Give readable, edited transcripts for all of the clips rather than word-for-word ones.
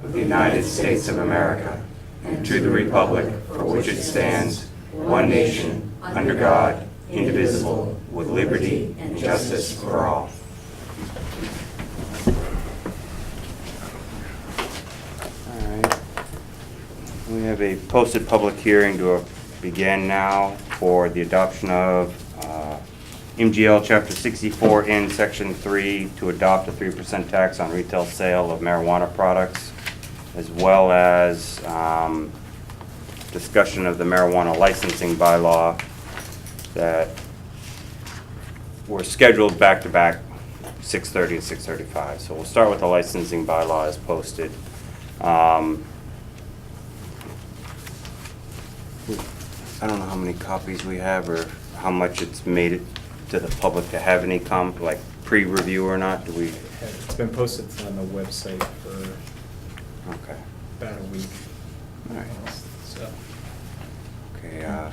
of the United States of America and to the republic for which it stands, one nation, under God, indivisible, with liberty and justice for all. All right. We have a posted public hearing to begin now for the adoption of MGL Chapter 64 in Section 3 to adopt a 3% tax on retail sale of marijuana products, as well as discussion of the marijuana licensing bylaw that were scheduled back-to-back 6:30 and 6:35. So we'll start with the licensing bylaw as posted. I don't know how many copies we have or how much it's made it to the public to have any like pre-review or not. Do we? It's been posted on the website for Okay. about a week. All right. So. Okay. We're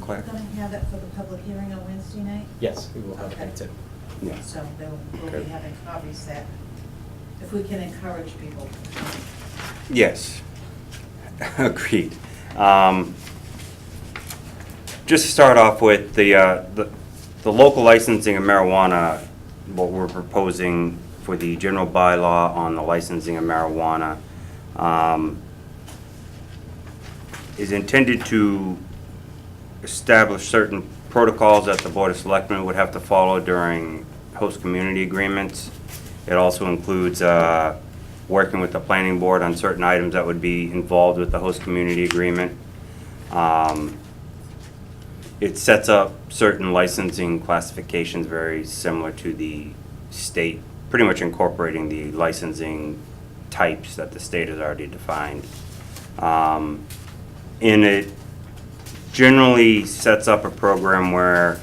Claire? going to have it for the public hearing on Wednesday night? Yes, we will have that too. Yeah. So we'll Okay. be having copies that, if we can encourage people. Yes. Agreed. Just to start off with the local licensing of marijuana, what we're proposing for the general bylaw on the licensing of marijuana is intended to establish certain protocols that the Board of Selectmen would have to follow during host community agreements. It also includes working with the planning board on certain items that would be involved with the host community agreement. It sets up certain licensing classifications very similar to the state, pretty much incorporating the licensing types that the state has already defined. And it generally sets up a program where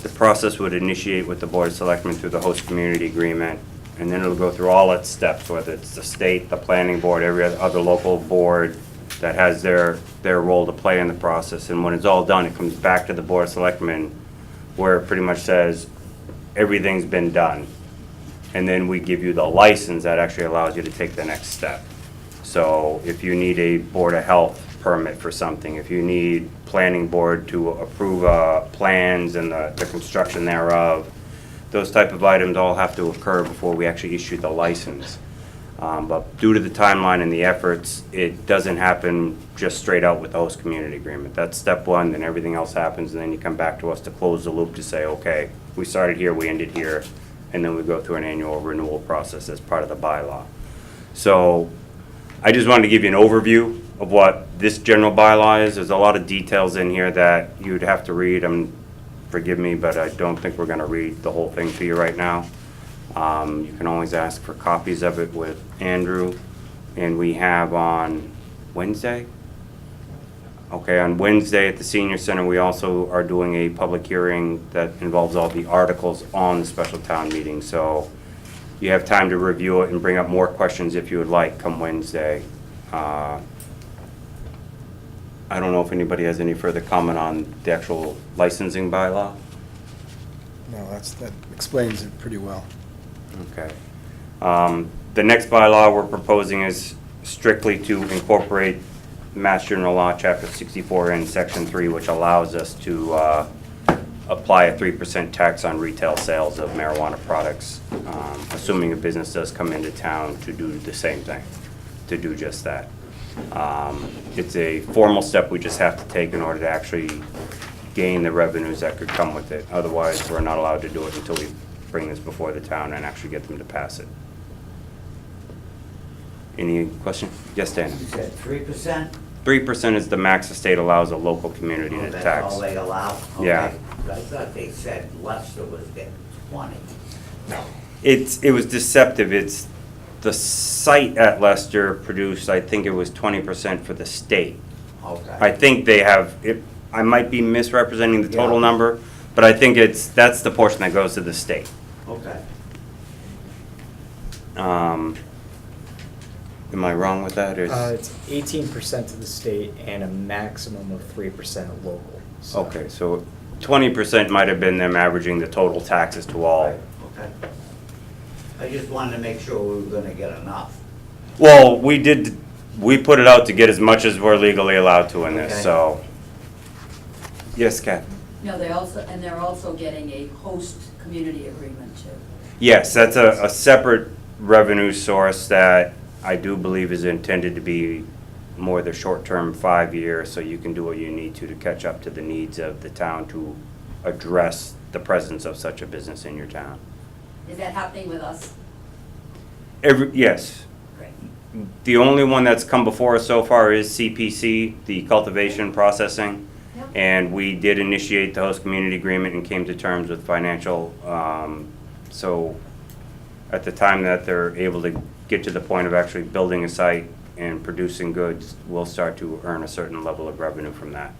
the process would initiate with the Board of Selectmen through the host community agreement, and then it'll go through all its steps, whether it's the state, the planning board, every other local board that has their role to play in the process. And when it's all done, it comes back to the Board of Selectmen, where it pretty much says everything's been done. And then we give you the license that actually allows you to take the next step. So if you need a Board of Health permit for something, if you need planning board to approve plans and the construction thereof, those type of items all have to occur before we actually issue the license. But due to the timeline and the efforts, it doesn't happen just straight out with the host community agreement. That's step one, then everything else happens, and then you come back to us to close the loop to say, okay, we started here, we ended here, and then we go through an annual renewal process as part of the bylaw. So I just wanted to give you an overview of what this general bylaw is. There's a lot of details in here that you'd have to read. Forgive me, but I don't think we're going to read the whole thing to you right now. You can always ask for copies of it with Andrew, and we have on Wednesday? Okay, on Wednesday at the Senior Center, we also are doing a public hearing that involves all the articles on the special town meeting. So you have time to review it and bring up more questions if you would like come Wednesday. I don't know if anybody has any further comment on the actual licensing bylaw. No, that explains it pretty well. Okay. The next bylaw we're proposing is strictly to incorporate Mass General Law, Chapter 64 in Section 3, which allows us to apply a 3% tax on retail sales of marijuana products, assuming a business does come into town to do the same thing, to do just that. It's a formal step we just have to take in order to actually gain the revenues that could come with it. Otherwise, we're not allowed to do it until we bring this before the town and actually get them to pass it. Any question? Yes, Dan? You said 3%? 3% is the max the state allows a local community to That's tax. all they allow? Yeah. Okay. I thought they said Leicester was getting 20. It was deceptive. It's the site at Leicester produced, I think it was 20% for the state. Okay. I think they have, I might be misrepresenting the total Yeah. number, but I think that's the portion that goes to the state. Okay. Am I wrong with that? Or It's 18% to the state and a maximum of 3% local. So- okay, so 20% might have been them averaging the total taxes to all. Right, okay. I just wanted to make sure we were gonna get enough. Well, we put it out to get as much as we're legally allowed to in this, Okay. so. Yes, Kat? No, they're also getting a host community agreement too. Yes, that's a separate revenue source that I do believe is intended to be more the short-term 5-year, so you can do what you need to catch up to the needs of the town to address the presence of such a business in your town. Is that happening with us? Yes. Great. The only one that's come before us so far is CPC, the cultivation processing. Yep. And we did initiate the host community agreement and came to terms with financial, so at the time that they're able to get to the point of actually building a site and producing goods, we'll start to earn a certain level of revenue from that.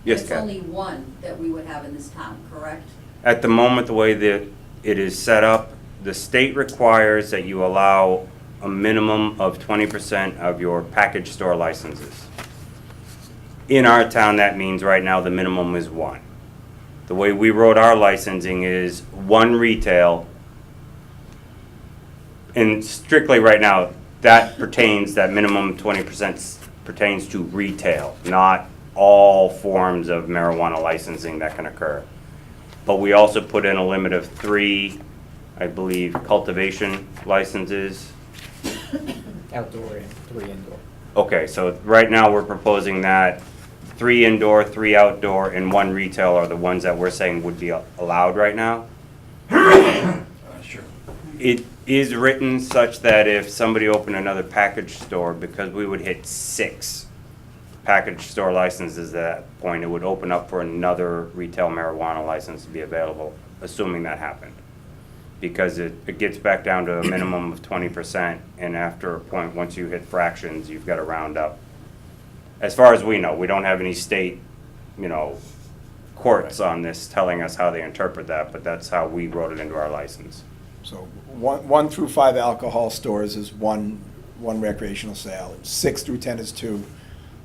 Yes, It's Kat? only one that we would have in this town, correct? At the moment, the way that it is set up, the state requires that you allow a minimum of 20% of your package store licenses. In our town, that means right now the minimum is 1. The way we wrote our licensing is 1 retail, and strictly right now, that minimum 20% pertains to retail, not all forms of marijuana licensing that can occur. But we also put in a limit of 3, I believe, cultivation licenses. Outdoor and 3 indoor. Okay, so right now we're proposing that 3 indoor, 3 outdoor, and 1 retail are the ones that we're saying would be allowed right now. Sure. It is written such that if somebody opened another package store, because we would hit 6 package store licenses at that point, it would open up for another retail marijuana license to be available, assuming that happened. Because it gets back down to a minimum of 20%, and after a point, once you hit fractions, you've got to round up. As far as we know, we don't have any state, courts on this telling us how they interpret that, but that's how we wrote it into our license. So 1 through 5 alcohol stores is one recreational sale. 6 through 10 is 2.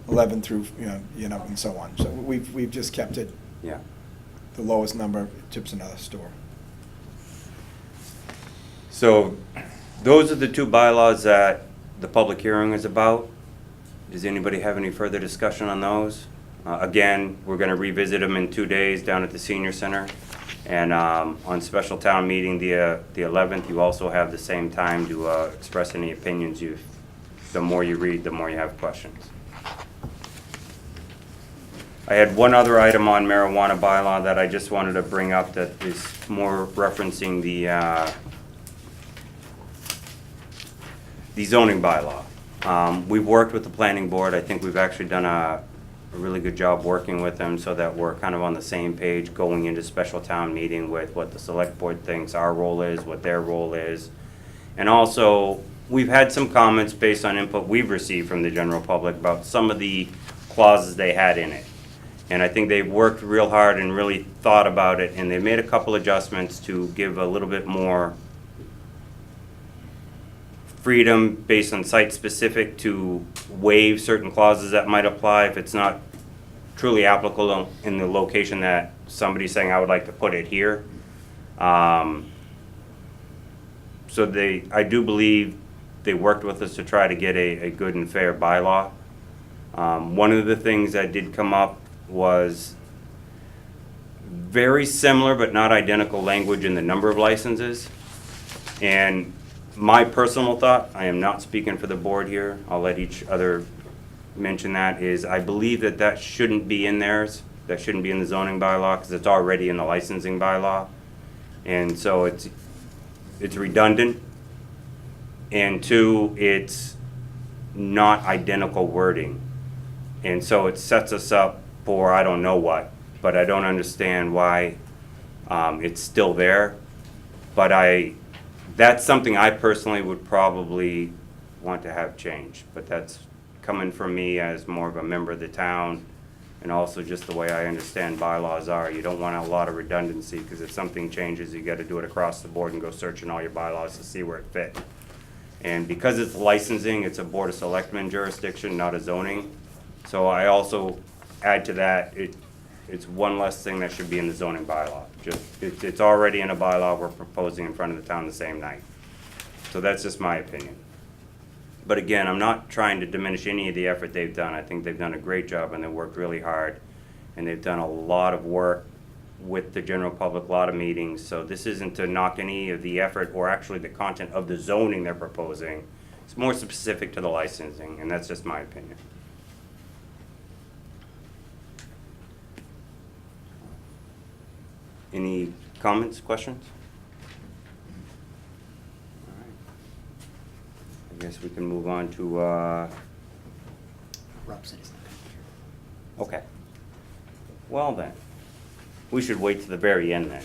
11 through, and so on. So we've just kept it, Yeah. the lowest number tips another store. So those are the 2 bylaws that the public hearing is about. Does anybody have any further discussion on those? Again, we're going to revisit them in 2 days down at the senior center. And on special town meeting, the 11th, you also have the same time to express any opinions. The more you read, the more you have questions. I had one other item on marijuana bylaw that I just wanted to bring up that is more referencing the zoning bylaw. We've worked with the planning board. I think we've actually done a really good job working with them so that we're kind of on the same page going into special town meeting with what the select board thinks our role is, what their role is. And also, we've had some comments based on input we've received from the general public about some of the clauses they had in it. And I think they've worked real hard and really thought about it, and they made a couple adjustments to give a little bit more freedom based on site-specific to waive certain clauses that might apply if it's not truly applicable in the location that somebody's saying, I would like to put it here. So I do believe they worked with us to try to get a good and fair bylaw. One of the things that did come up was very similar but not identical language in the number of licenses. And my personal thought, I am not speaking for the board here, I'll let each other mention that, is I believe that shouldn't be in theirs, that shouldn't be in the zoning bylaw because it's already in the licensing bylaw. And so it's redundant. And 2, it's not identical wording. And so it sets us up for I don't know what, but I don't understand why it's still there. But that's something I personally would probably want to have changed. But that's coming from me as more of a member of the town, and also just the way I understand bylaws are. You don't want a lot of redundancy, because if something changes, you got to do it across the board and go searching all your bylaws to see where it fit. And because it's licensing, it's a Board of Selectmen jurisdiction, not a zoning. So I also add to that, it's one less thing that should be in the zoning bylaw. Just, it's already in a bylaw we're proposing in front of the town the same night. So that's just my opinion. But again, I'm not trying to diminish any of the effort they've done. I think they've done a great job and they've worked really hard. And they've done a lot of work with the general public, a lot of meetings. So this isn't to knock any of the effort or actually the content of the zoning they're proposing. It's more specific to the licensing, and that's just my opinion. Any comments, questions? All right. I guess we can move on to, Rob said he's not gonna be here. okay. Well then, we should wait to the very end then.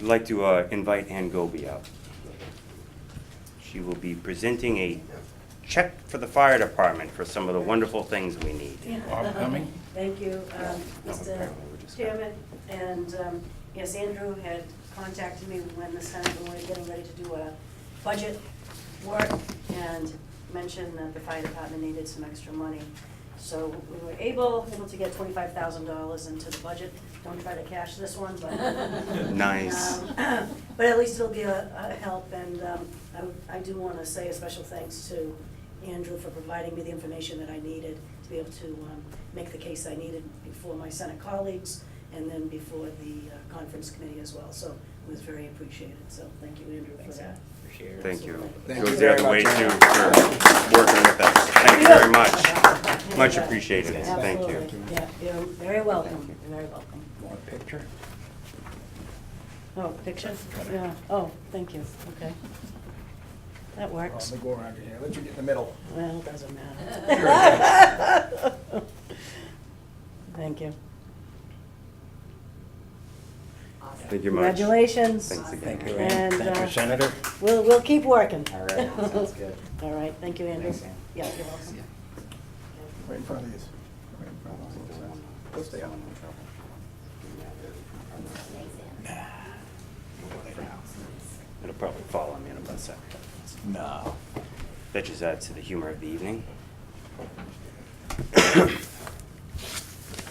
I'd like to invite Ann Gobi out. She will be presenting a check for the fire department for some of the wonderful things we need. Bob coming? Thank you, No, Mr. apparently we're just- Chairman. And yes, Andrew had contacted me when the Senate, when we were getting ready to do a budget work, and mentioned that the fire department needed some extra money. So we were able to get $25,000 into the budget. Don't try to cash this one, but. Nice. But at least it'll be a help, and I do want to say a special thanks to Andrew for providing me the information that I needed to be able to make the case I needed before my Senate colleagues, and then before the conference committee as well. So it was very appreciated, so thank you, Andrew, for that. Appreciate it. Thank you. Thank Goes you the very other way much, too Ann. for working with us. Thank you very much. Much appreciated. Thank you. Absolutely. Yeah, you're very welcome, you're very welcome. Want a picture? Oh, picture? Yeah, oh, thank you, okay. That Well, works. let me go around here. Let you get in the middle. Well, it doesn't matter. Thank you. Thank you much. Congratulations. Thanks again. Thank you, And, Ann. Thank you, Senator. We'll keep working. All right, sounds good. All right, thank you, Andrew. Thanks, Ann. Yeah, you're welcome. Right in front of these. Right in front of those. Go stay up. It'll probably fall on me in about a second. No. That just adds to the humor of the evening.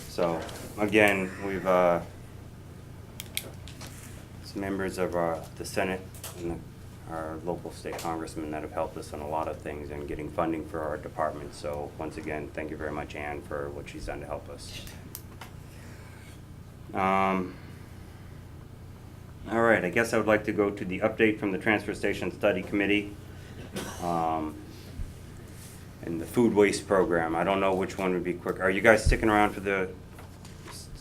So, again, we've, some members of the Senate and our local state congressmen that have helped us on a lot of things and getting funding for our department. So, once again, thank you very much, Ann, for what she's done to help us. All right, I guess I would like to go to the update from the Transfer Station Study Committee. And the food waste program. I don't know which one would be quick. Are you guys sticking around for the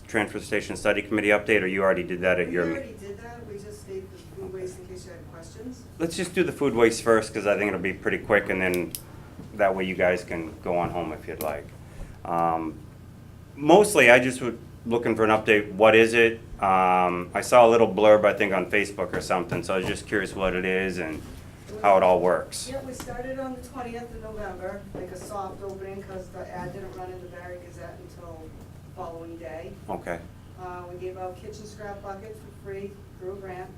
Transfer Station Study Committee update, or you already did that at your We meeting? already did that, we just stayed the food waste in case you had questions. Let's just do the food waste first, because I think it'll be pretty quick, and then that way you guys can go on home if you'd like. Mostly, I just was looking for an update. What is it? I saw a little blurb, I think, on Facebook or something, so I was just curious what it is and how it all works. Yeah, we started on the 20th of November, like a soft opening, because the ad didn't run in the Barre Gazette until the following day. Okay. We gave out kitchen scrap buckets for free through a grant,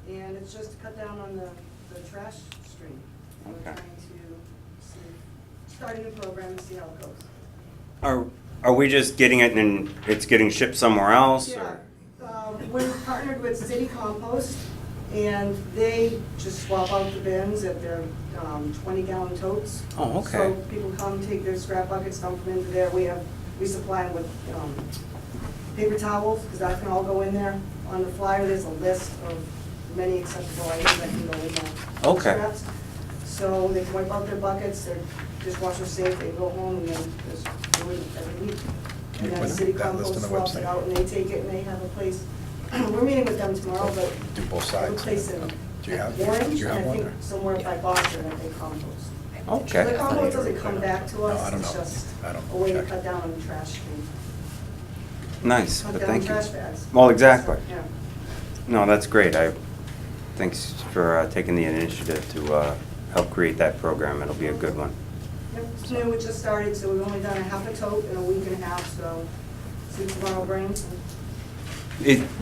and it's just to cut down on the trash stream. We're Okay. trying to start a new program and see how it goes. Are we just getting it and it's getting shipped somewhere else? Yeah, Or? we partnered with City Compost, and they just swap out the bins at their 20-gallon totes. Oh, okay. So people come, take their scrap buckets, dump them into there. We supply them with paper towels, because that can all go in there. On the flyer, there's a list of many acceptable items that can go in there. Okay. Scraps. So they can wipe out their buckets, their dishwasher's safe, they go home and then just do it every week. Can you And then put City that list on Compost the swaps it website? out, and they take it and they have a place. We're meeting with them tomorrow, but Do both they have a sides. place in Do you have Orange, and I one? think or- somewhere by Boston, that they compost. Okay. The compost doesn't come back to No, us, I don't it's know. just I don't a way to check. cut down on the trash stream. Nice, Cut but down thank you. trash bags. Well, exactly. Yeah. No, that's great. Thanks for taking the initiative to help create that program. It'll be a good one. Yep, it's new, we just started, so we've only done a half a tote in a week and a half, so see what tomorrow brings.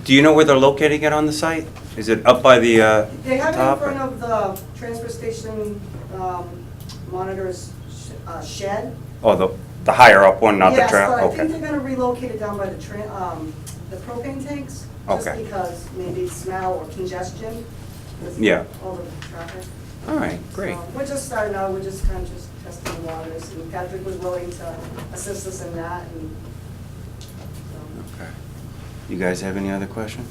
Do you know where they're locating it on the site? Is it up by the They have it in top? front of the transfer station monitor's shed. Oh, The higher up one, not the Yes, trail? but I think Okay. they're gonna relocate it down by the propane tanks. Okay. Just because maybe smell or congestion. with Yeah. all the traffic. All right, great. So we're just starting out, we're just kind of just testing the waters, and Patrick was willing to assist us in that, and so. Okay. You guys have any other questions?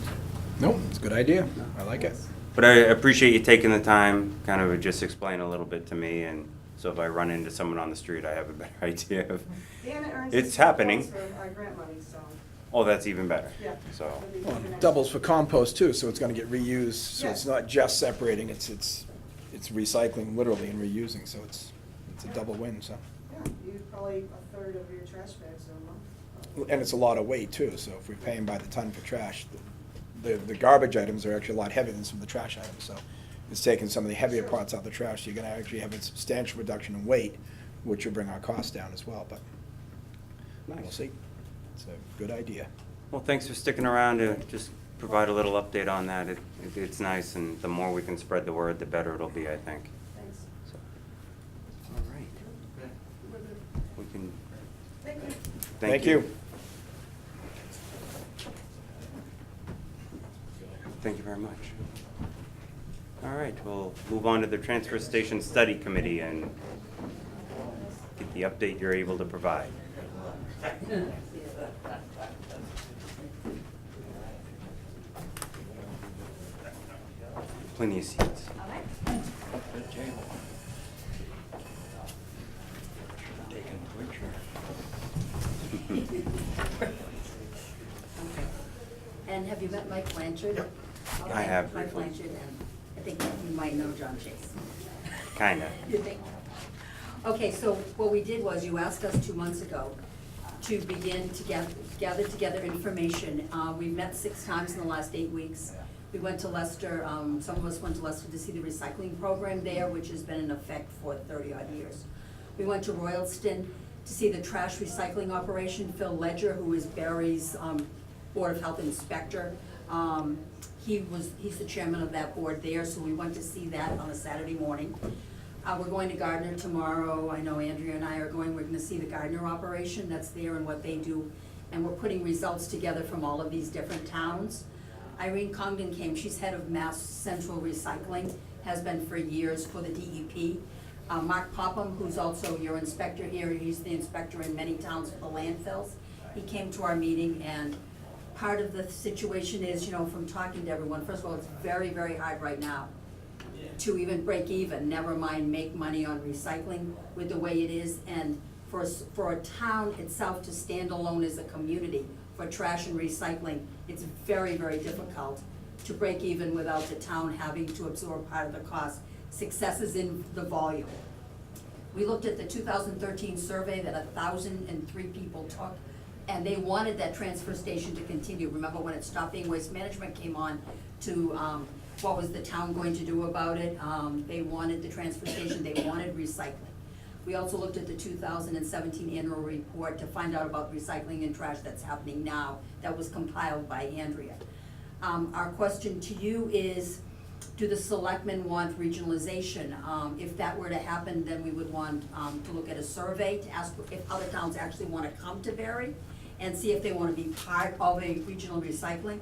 No, it's a good idea. I like it. But I appreciate you taking the time, kind of just explain a little bit to me, and so if I run into someone on the street, I have a better idea of, Dan earns It's his happening. for our grant money, so, oh, that's even better. yeah. So, it'll be Well, good for it next- doubles for compost too, so it's gonna get reused, so it's Yeah. not just separating, it's recycling literally and reusing, so it's a double win, so. Yeah, you probably a third of your trash bags a month. And it's a lot of weight too, so if we're paying by the ton for trash, the garbage items are actually a lot heavier than some of the trash items, so it's taking some of the heavier parts out of the trash, you're gonna actually have a substantial reduction in weight, which will bring our costs down as well, but we'll nice. see. It's a good idea. Well, thanks for sticking around to just provide a little update on that. It's nice, and the more we can spread the word, the better it'll be, I think. Thanks. So, all right. We can, Thank you. thank you. Thank you very much. All right, we'll move on to the Transfer Station Study Committee and get the update you're able to provide. Plenty of seats. And have you met Mike Blanchard? Yep. Okay, I have Mike briefly. Blanchard, and I think you might know John Chase. Kinda. You think? Okay, so what we did was, you asked us 2 months ago to begin to gather together information. We've met 6 times in the last 8 weeks. We went to Leicester, some of us went to Leicester to see the recycling program there, which has been in effect for 30-odd years. We went to Royalston to see the trash recycling operation. Phil Ledger, who is Barry's Board of Health Inspector, he's the chairman of that board there, so we went to see that on a Saturday morning. We're going to Gardner tomorrow. I know Andrea and I are going. We're gonna see the Gardner operation that's there and what they do. And we're putting results together from all of these different towns. Irene Congdon came. She's head of Mass Central Recycling, has been for years for the DEP. Mark Popham, who's also your inspector here, he's the inspector in many towns for the landfills. He came to our meeting, and part of the situation is, you know, from talking to everyone, first of all, it's very, very hard right now to even break even, never mind make money on recycling with the way it is. And for a town itself to stand alone as a community for trash and recycling, it's very, very difficult to break even without the town having to absorb part of the cost. Success is in the volume. We looked at the 2013 survey that 1,003 people took, and they wanted that transfer station to continue. Remember when it stopped being Waste Management came on to, what was the town going to do about it? They wanted the transfer station, they wanted recycling. We also looked at the 2017 annual report to find out about recycling and trash that's happening now, that was compiled by Andrea. Our question to you is, do the selectmen want regionalization? If that were to happen, then we would want to look at a survey to ask if other towns actually want to come to Barre and see if they want to be part of a regional recycling.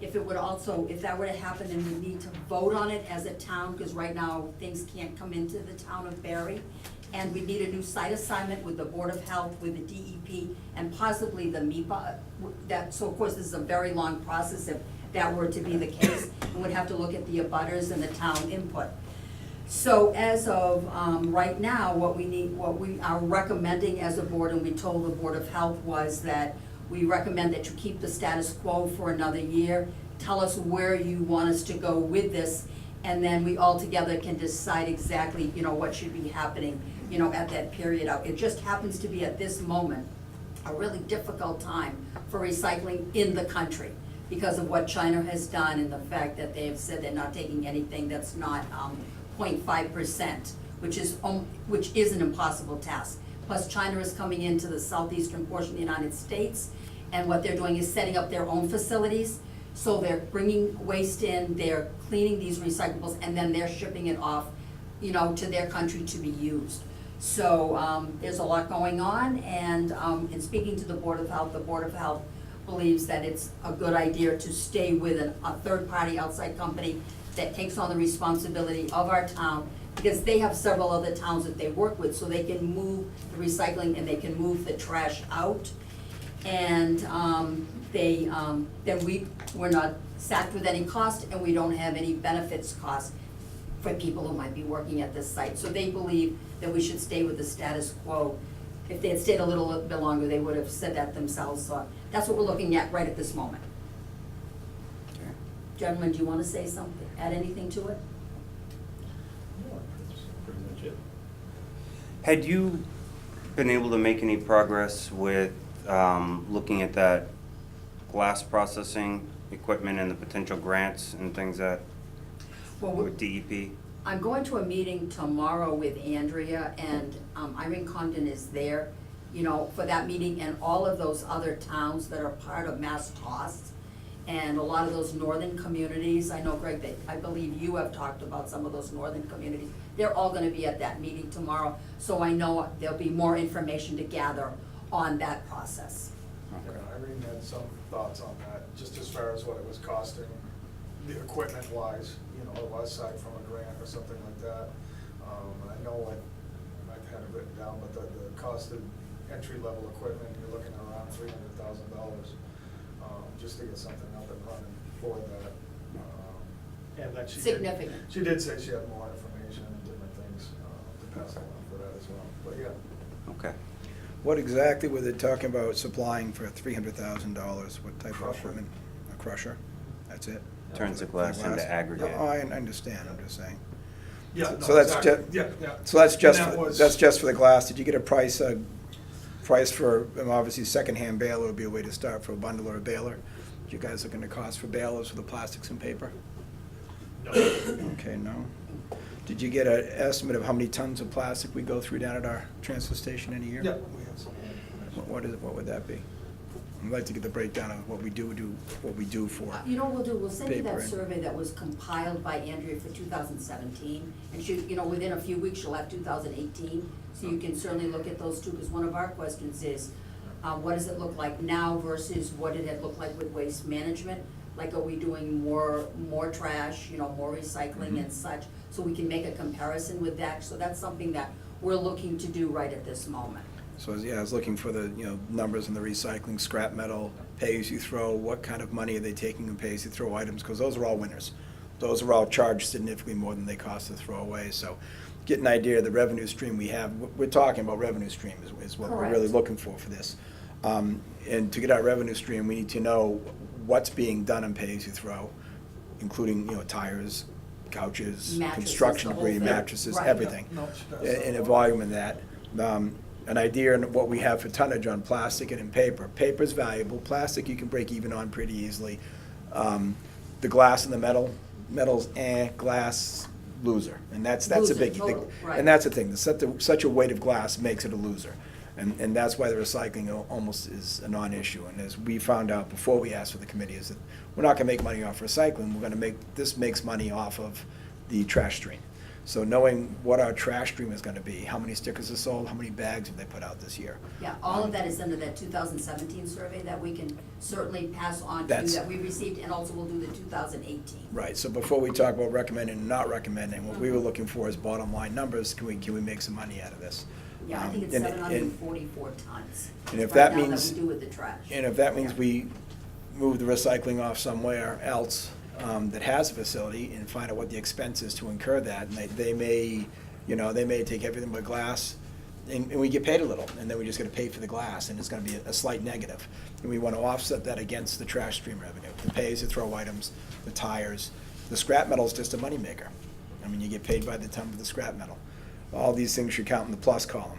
If it would also, if that were to happen, then we need to vote on it as a town, because right now, things can't come into the town of Barre. And we need a new site assignment with the Board of Health, with the DEP, and possibly the MEPA. So of course, this is a very long process if that were to be the case. We would have to look at the abutters and the town input. So as of right now, what we are recommending as a board, and we told the Board of Health, was that we recommend that you keep the status quo for another year. Tell us where you want us to go with this, and then we all together can decide exactly, you know, what should be happening, you know, at that period out. It just happens to be at this moment a really difficult time for recycling in the country because of what China has done and the fact that they have said they're not taking anything that's not 0.5%, which is an impossible task. Plus, China is coming into the southeastern portion of the United States, and what they're doing is setting up their own facilities. So they're bringing waste in, they're cleaning these recyclables, and then they're shipping it off, you know, to their country to be used. So, there's a lot going on, and, in speaking to the Board of Health, the Board of Health believes that it's a good idea to stay with a third-party outside company that takes on the responsibility of our town, because they have several other towns that they work with, so they can move the recycling and they can move the trash out. And, then we're not sacked with any cost, and we don't have any benefits cost for people who might be working at this site. So they believe that we should stay with the status quo. If they had stayed a little bit longer, they would have said that themselves, so that's what we're looking at right at this moment. Gentlemen, do you wanna say something, add anything to it? Pretty much it. Had you been able to make any progress with looking at that glass processing equipment and the potential grants and things that, Well, with DEP? I'm going to a meeting tomorrow with Andrea, and Irene Condon is there, you know, for that meeting, and all of those other towns that are part of Mass Toss, and a lot of those northern communities. I know, Greg, that I believe you have talked about some of those northern communities. They're all gonna be at that meeting tomorrow, so I know there'll be more information to gather on that process. Yeah, Irene had some thoughts on that, just as far as what it was costing, the equipment wise, you know, aside from a grant or something like that. I know I had it written down, but the cost of entry-level equipment, you're looking at around $300,000, just to get something up and running for that. And then Significant. She did say she had more information and different things to pass along for that as well, but yeah. Okay. What exactly were they talking about supplying for $300,000? What type of Crusher. equipment? A crusher? That's it? Turns the For glass into aggregate. Oh, I understand, I'm just saying. Yeah, So- no, so that's exactly. ju- Yeah. So that's just, And that was- that's just for the glass. Did you get a price for, obviously, secondhand baler would be a way to start for a bundle or a baler? You guys looking at cost for balers for the plastics and paper? No. Okay, no. Did you get an estimate of how many tons of plastic we go through down at our transfer station in a year? Yeah, we have some. What would that be? I'd like to get the breakdown of what we do for. You know what we'll do, we'll send you Paper that and- survey that was compiled by Andrea for 2017, and she, you know, within a few weeks, she'll have 2018, so you can certainly look at those too, because one of our questions is, what does it look like now versus what did it look like with waste management? Like, are we doing more trash, you know, more recycling and such, so we can make a comparison with that, so that's something that we're looking to do right at this moment. So, yeah, I was looking for the, numbers in the recycling, scrap metal, pay-as-you-throw, what kind of money are they taking in pay-as-you-throw items, because those are all winners. Those are all charged significantly more than they cost to throw away, so get an idea of the revenue stream we have. We're talking about revenue stream is what we're really Correct. looking for this. And to get our revenue stream, we need to know what's being done on pay-as-you-throw, including, tires, couches, Mattresses, construction the whole debris, thing. mattresses, Right. everything. No, she does. And a volume in that. An idea on what we have for tonnage on plastic and in paper. Paper's valuable, plastic you can break even on pretty easily. The glass and the metal's glass, loser. And that's a Loser, biggie. total, right. And that's the thing, such a weight of glass makes it a loser. And that's why the recycling almost is a non-issue. And as we found out before we asked for the committee, is that we're not gonna make money off recycling, this makes money off of the trash stream. So knowing what our trash stream is gonna be, how many stickers are sold, how many bags have they put out this year? Yeah, all of that is under that 2017 survey that we can certainly pass on to you, That's- that we received, and also we'll do the 2018. Right, so before we talk about recommending and not recommending, what we were looking for is bottom line numbers, can we make some money out of this? Yeah, I think it's And- 744 tons. And if right that now means- that we do with the trash. And if that means we move the recycling off somewhere else that has a facility and find out what the expense is to incur that, and they may take everything but glass, and we get paid a little, and then we just gotta pay for the glass, and it's gonna be a slight negative. And we wanna offset that against the trash stream revenue, the pay-as-you-throw items, the tires. The scrap metal's just a moneymaker. I mean, you get paid by the ton of the scrap metal. All these things should count in the plus column.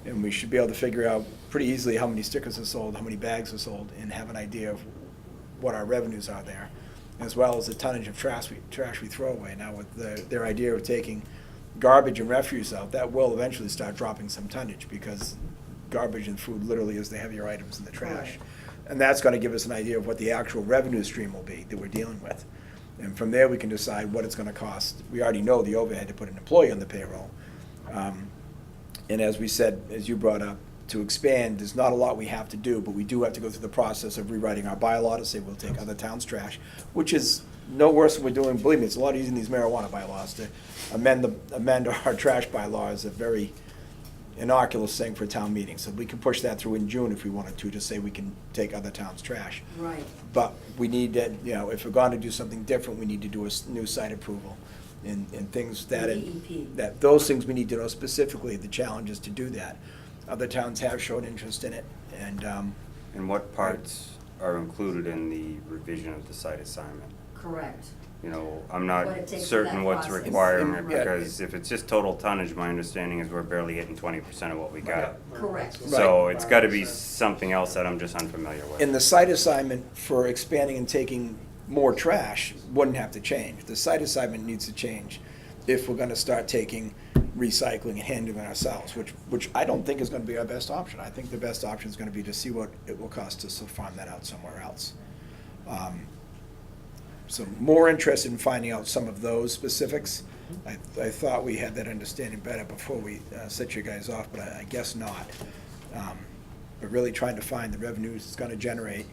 And we should be able to figure out pretty easily how many stickers are sold, how many bags are sold, and have an idea of what our revenues are there, as well as the tonnage of trash we throw away. Now, with their idea of taking garbage and refuse out, that will eventually start dropping some tonnage, because garbage and food literally is the heavier items in the trash. And that's gonna give us an idea of what the actual revenue stream will be that we're dealing with. And from there, we can decide what it's gonna cost. We already know the overhead to put an employee on the payroll. And as we said, as you brought up, to expand, there's not a lot we have to do, but we do have to go through the process of rewriting our bylaw to say we'll take other towns' trash, which is no worse than we're doing, believe me, it's a lot easier than these marijuana bylaws. To amend our trash bylaw is a very innocuous thing for a town meeting, so we can push that through in June if we wanted to say we can take other towns' trash. Right. But we need to, if we're going to do something different, we need to do a new site approval and things that, DEP. those things we need to know specifically, the challenges to do that. Other towns have shown interest in it, and, And what parts are included in the revision of the site assignment? Correct. I'm What not it takes for certain that what's process. requiring it, Yeah. because if it's just total tonnage, my understanding is we're barely hitting 20% of what we got. Correct. So it's gotta be something else that I'm just unfamiliar with. and the site assignment for expanding and taking more trash wouldn't have to change. The site assignment needs to change if we're gonna start taking recycling and handling it ourselves, which I don't think is gonna be our best option. I think the best option is gonna be to see what it will cost us to farm that out somewhere else. So more interested in finding out some of those specifics. I thought we had that understanding better before we set you guys off, but I guess not. But really trying to find the revenues it's gonna generate,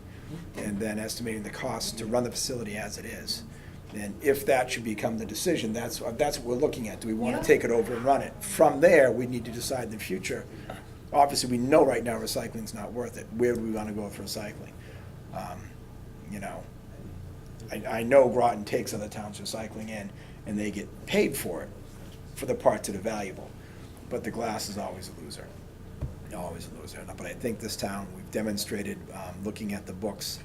and then estimating the costs to run the facility as it is. And if that should become the decision, that's what we're looking at. Do we wanna Yeah. take it over and run it? From there, we need to decide in the future. Obviously, we know right now recycling's not worth it. Where do we wanna go with recycling? I know Groton takes other towns' recycling in, and they get paid for it, for the parts that are valuable. But the glass is always a loser. Always a loser. But I think this town, we've demonstrated, looking at the books,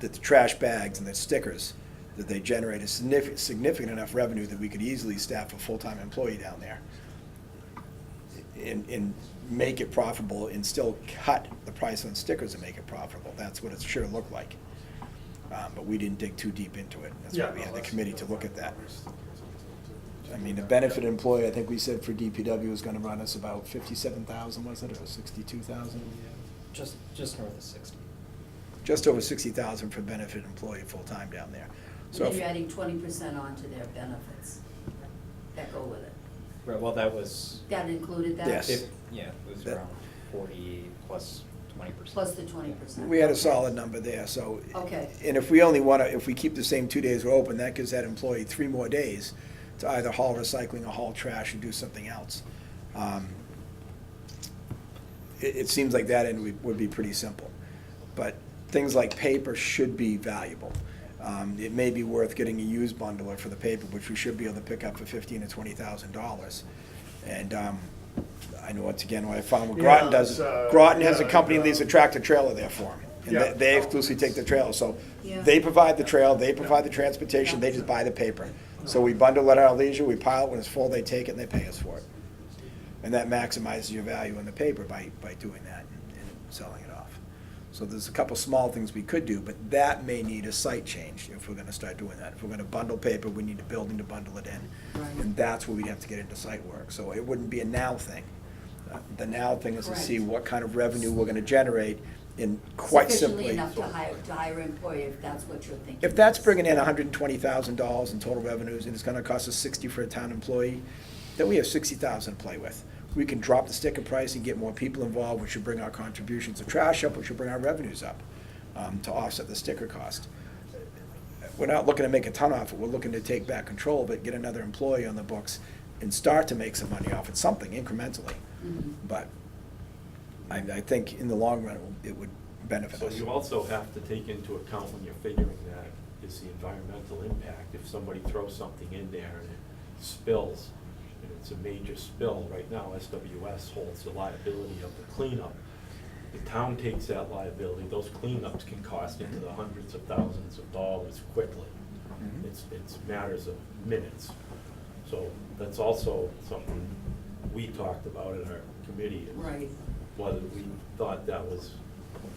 that the trash bags and the stickers, that they generate a significant enough revenue that we could easily staff a full-time employee down there. And make it profitable and still cut the price on stickers and make it profitable. That's what it sure looked like. But we didn't dig too deep into it. That's why we had the committee to look at that. I mean, the benefit employee, I think we said for DPW was gonna run us about 57,000, was it, or 62,000? Just north of 60. Just over 60,000 for benefit employee full-time down there. So And then if- you're adding 20% onto their benefits that go with it. Right, well, that was, That included that? Yes. yeah, it was That- around 40 plus 20%. Plus the 20%. we had a solid number there, so. Okay. And if we only if we keep the same 2 days we're open, that gives that employee 3 more days to either haul recycling or haul trash or do something else. It seems like that end would be pretty simple. But things like paper should be valuable. It may be worth getting a used bundler for the paper, which we should be able to pick up for $15,000 to $20,000. And I know once again what I found what Groton Yeah, does. it's, Groton has a yeah, company that leaves a tractor trailer there for them. And Yeah. they exclusively take the trailer, so Yeah. they provide the trail, they provide the transportation, they just buy the paper. So we bundle it at our leisure, we pile it, when it's full, they take it and they pay us for it. And that maximizes your value in the paper by doing that and selling it off. So there's a couple small things we could do, but that may need a site change if we're gonna start doing that. If we're gonna bundle paper, we need a building to bundle it in. Right. And that's where we'd have to get into site work, so it wouldn't be a now thing. The now thing is to see Correct. what kind of revenue we're gonna generate in quite simply. Sufficiently enough to hire an employee, if that's what you're thinking. If that's bringing in $120,000 in total revenues and it's gonna cost us 60 for a town employee, then we have 60,000 to play with. We can drop the sticker price and get more people involved, which should bring our contributions to trash up, which should bring our revenues up, to offset the sticker cost. We're not looking to make a ton off it, we're looking to take back control of it, get another employee on the books, and start to make some money off it, something incrementally. Mhm. But I think in the long run, it would benefit So us. you also have to take into account when you're figuring that is the environmental impact. If somebody throws something in there and it spills, and it's a major spill, right now SWS holds the liability of the cleanup. The town takes that liability, those cleanups can cost into the hundreds of thousands of dollars quickly. Mhm. It's matters of minutes. So that's also something we talked about in our committee. is Right. whether we thought that was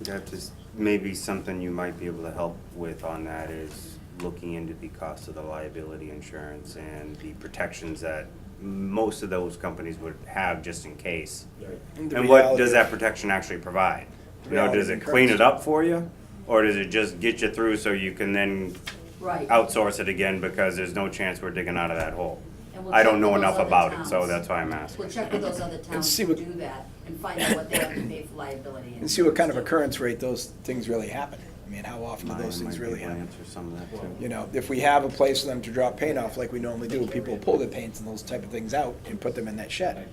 That is maybe something you might be able to help with on that is looking into the cost of the liability insurance and the protections that most of those companies would have just in case. right. The And what reality- does that protection actually provide? Does Reality it clean it occurs. up for you? Or does it just get you through so you can then Right. outsource it again because there's no chance we're digging out of that hole? And we'll I check don't know with those enough other about it, towns. so that's why I'm asking. We'll check with those other towns see who what- do that and find out what they have to pay for liability. And see what kind of occurrence rate those things really happen. I mean, how often do Mine those things might be really able to happen? answer some of that too. You know, if we have a place for them to drop paint off like we normally do, people will pull their paints and those type of things out and put them in that shed.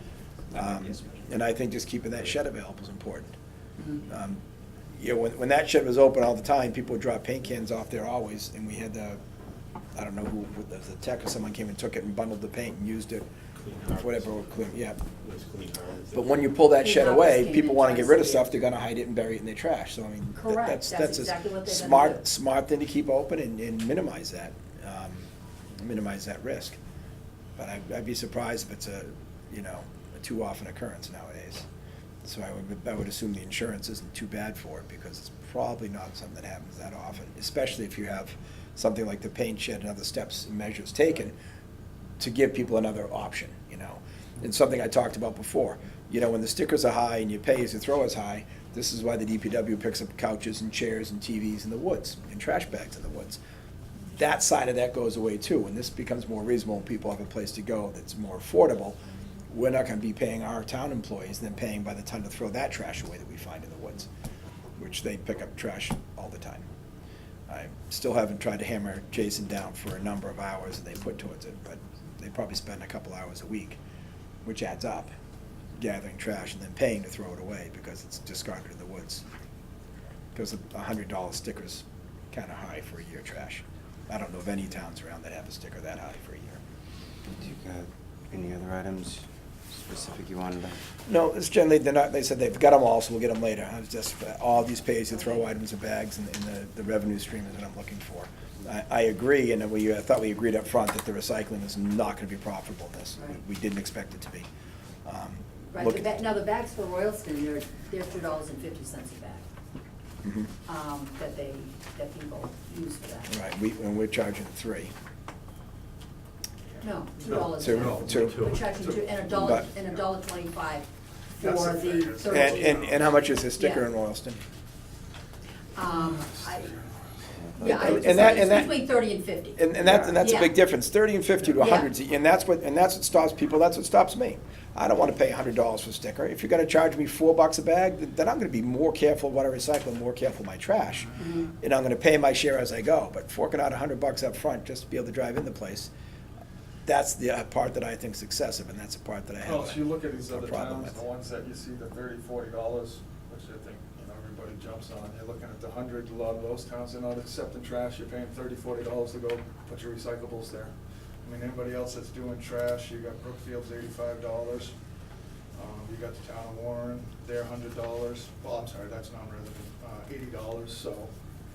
And I think just keeping that shed available is important. You know, when that shed was open all the time, people would drop paint cans off there always, and we had I don't know who, the tech or someone came and took it and bundled the paint and used it, Clean Harbors. whatever, yeah. It was Clean Harbors. But when you pull that Clean shed Harbors away, came people in wanna get rid of twice a stuff, year. they're gonna hide it and bury it in their trash, so I mean, Correct. that's That's a exactly what they're gonna do. smart thing to keep open and minimize that, risk. But I'd be surprised if it's a too often occurrence nowadays. So I would assume the insurance isn't too bad for it, because it's probably not something that happens that often, especially if you have something like the paint shed and other steps and measures taken to give people another option, you know. And something I talked about before, you know, when the stickers are high and you pay as you throw is high, this is why the DPW picks up couches and chairs and TVs in the woods, and trash bags in the woods. That side of that goes away too, and this becomes more reasonable, and people have a place to go that's more affordable. We're not gonna be paying our town employees, then paying by the ton to throw that trash away that we find in the woods, which they pick up trash all the time. I still haven't tried to hammer Jason down for a number of hours that they put towards it, but they probably spend a couple hours a week, which adds up, gathering trash and then paying to throw it away because it's discarded in the woods. Because $100 sticker's kinda high for a year trash. I don't know of any towns around that have a sticker that high for a year. Do you got any other items specific you wanted to? No, it's generally, they said they've got them all, so we'll get them later. I was just, all these pay-as-you-throw items and bags and the revenue stream is what I'm looking for. I agree, and I thought we agreed up front that the recycling is not gonna be profitable in this. Right. We didn't expect it to be. Right, Look- now the bags for Royalston, they're $2.50 a bag, Mhm. that people use for that. Right, and we're charging 3. No, $2. Two. a bag. Two. We're charging two, and But- $1.25 That's for the the figure. 13. And how much is a sticker Yeah. in Royalston? It's between 30 and 50. And that's a Yeah. big difference, 30 and 50 to Yeah. 100, and that's what stops people, that's what stops me. I don't wanna pay $100 for a sticker. If you're gonna charge me $4 a bag, then I'm gonna be more careful what I recycle, and more careful of my trash. Mm-hmm. And I'm gonna pay my share as I go, but forking out $100 up front just to be able to drive in the place, that's the part that I think is excessive, and that's the part that I Well, have if you look at these a other problem towns, with. the ones that you see the $30, $40, which I think, everybody jumps on, you're looking at the 100, a lot of those towns, they're not accepting trash, you're paying $30, $40 to go put your recyclables there. I mean, anybody else that's doing trash, you got Brookfield's $85, you got the town of Warren, they're $100, well, I'm sorry, that's non-resident, $80, so,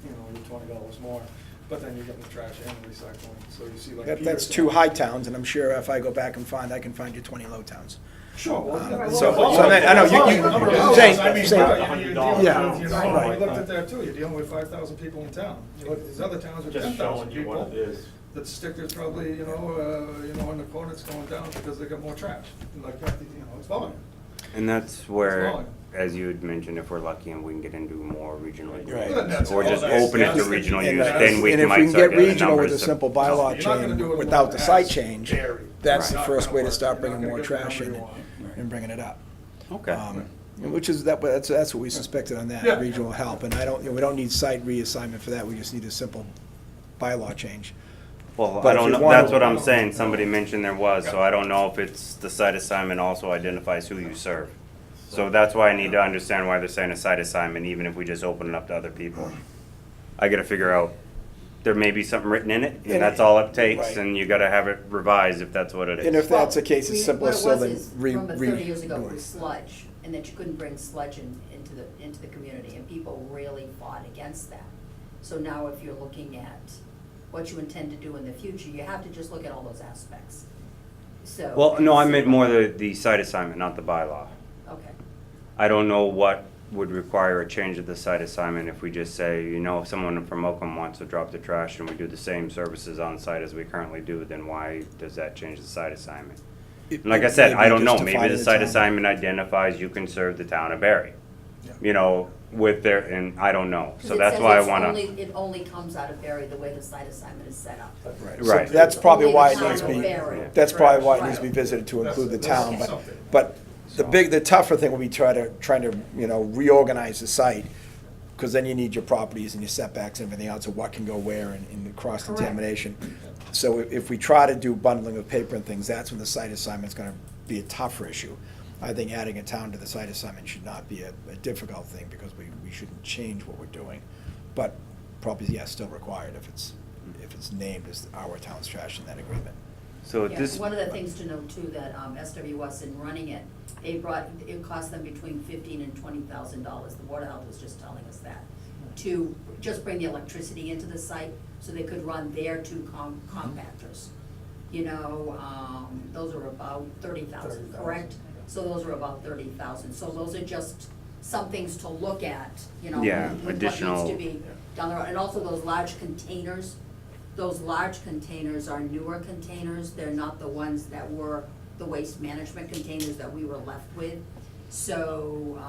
you're $20 more. But then you're getting the trash and recycling, so you see like. That's Peterson- 2 high towns, and I'm sure if I go back and I can find you 20 low towns. Sure, well, yeah. So- Well, so I know, Zane, I mean, Zane. $100, Yeah. you Right. looked at that too, you're dealing with 5,000 people in town. You look at these other towns with Just 10,000 showing you what people. it is. The sticker's probably, in the corner, it's going down because they got more trash. Like, it's volume. And that's where, fine. as you had mentioned, if we're lucky and we can get into more regional Right. agreements, or Well, just that's- open it to that's the- regional And use, that's- then we and if might we can start get getting regional with numbers. a simple No, bylaw you're not gonna change do it without alone the site as change, dairy. that's the Right. first way to Not start gonna bringing work. more You're not gonna trash get the in number you want. and bringing it up. Okay. Which is, that's what we suspected on that, Yeah. regional help, and we don't need site reassignment for that, we just need a simple bylaw change. Well, But I if don't you know, wanna- that's what I'm saying, somebody mentioned there was, so I don't know if it's the site assignment also identifies who you serve. So that's why I need to understand why they're saying a site assignment, even if we just open it up to other people. I gotta figure out, there may be something written in it, and that's all it takes, Right. and you gotta have it revised if that's what it And if is. that's the case, it's simple still What than it was is, re. remember 30 years ago, it redoing. was sludge, and that you couldn't bring sludge into the community, and people really fought against that. So now if you're looking at what you intend to do in the future, you have to just look at all those aspects, so. Well, no, I meant more the site assignment, not the bylaw. Okay, I don't know what would require a change of the site assignment if we just say, if someone from Oakham wants to drop the trash and we do the same services on site as we currently do, then why does that change the site assignment? And like I said, I don't know, maybe the site assignment identifies you can serve the town of Barre. Yeah. with their, and I don't know, 'Cause so it that's says why I it's wanna. it only comes out of Barre, the way the site assignment is set up. Right. Right. So that's probably Only why the it needs to town of be, Barre. that's probably why it Right. needs to be visited to That's- include the that's town, something. but the tougher thing will be trying to, you know, reorganize the site, because then you need your properties and your setbacks and everything else, of what can go where and the cross contamination. So if we try to do bundling of paper and things, that's when the site assignment's gonna be a tougher issue. I think adding a town to the site assignment should not be a difficult thing, because we shouldn't change what we're doing. But probably, yes, still required if it's named as our town's trash in that agreement. So at Yeah, this. one of the things to note too, that SWS in running it, it cost them between $15,000 and $20,000, the Board of Health was just telling us that, to just bring the electricity into the site, so they could run their two compactors. You know, those are about 30,000, correct? So those are about 30,000, so those are just some things to look at, you know, Yeah, with what additional- needs to be down the road. And also those large containers, those large containers are newer containers, they're not the ones that were the waste management containers that we were left with. So,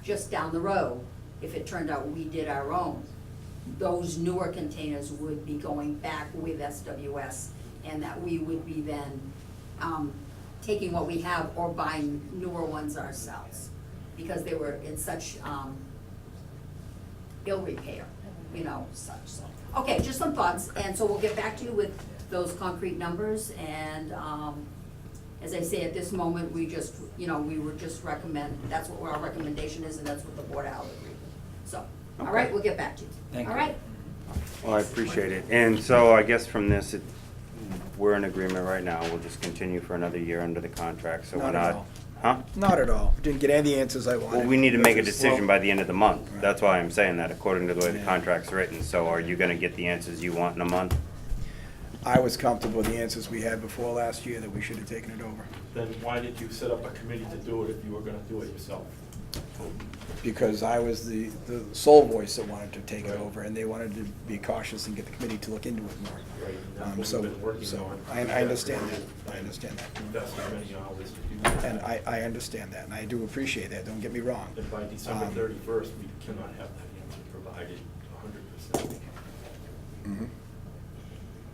just down the road, if it turned out we did our own, those newer containers would be going back with SWS, and that we would be then, taking what we have or buying newer ones ourselves, because they were in such, ill repair, you know, such, so. Okay, just some thoughts, and so we'll get back to you with those concrete numbers, and, as I say, at this moment, we just, you know, we would just recommend, that's what our recommendation is, and that's what the Board of Health agreed with. So, all right, Okay. we'll get back to you. Thank All you. right? Well, I appreciate it. And so I guess from this, we're in agreement right now. We'll just continue for another year under the contract, so we're Not at not. all. Huh? Not at all. Didn't get any answers I wanted. Well, we need to make a decision by the end of the month. Right. That's why I'm saying that, according to the way the Yeah. contract's written. So are you gonna get the answers you want in a month? I was comfortable with the answers we had before last year, that we should have taken it over. Then why did you set up a committee to do it if you were gonna do it yourself? Because I was the sole voice that wanted to take it over, and they wanted to be cautious and get the committee to look into it more. Right, and that's what So, we've been working so on. I understand that, I understand that. Invested many hours to do that. And I understand that, and I do appreciate that, don't get me wrong. And by December Um, 31st, we cannot have that answer provided 100%. Mhm.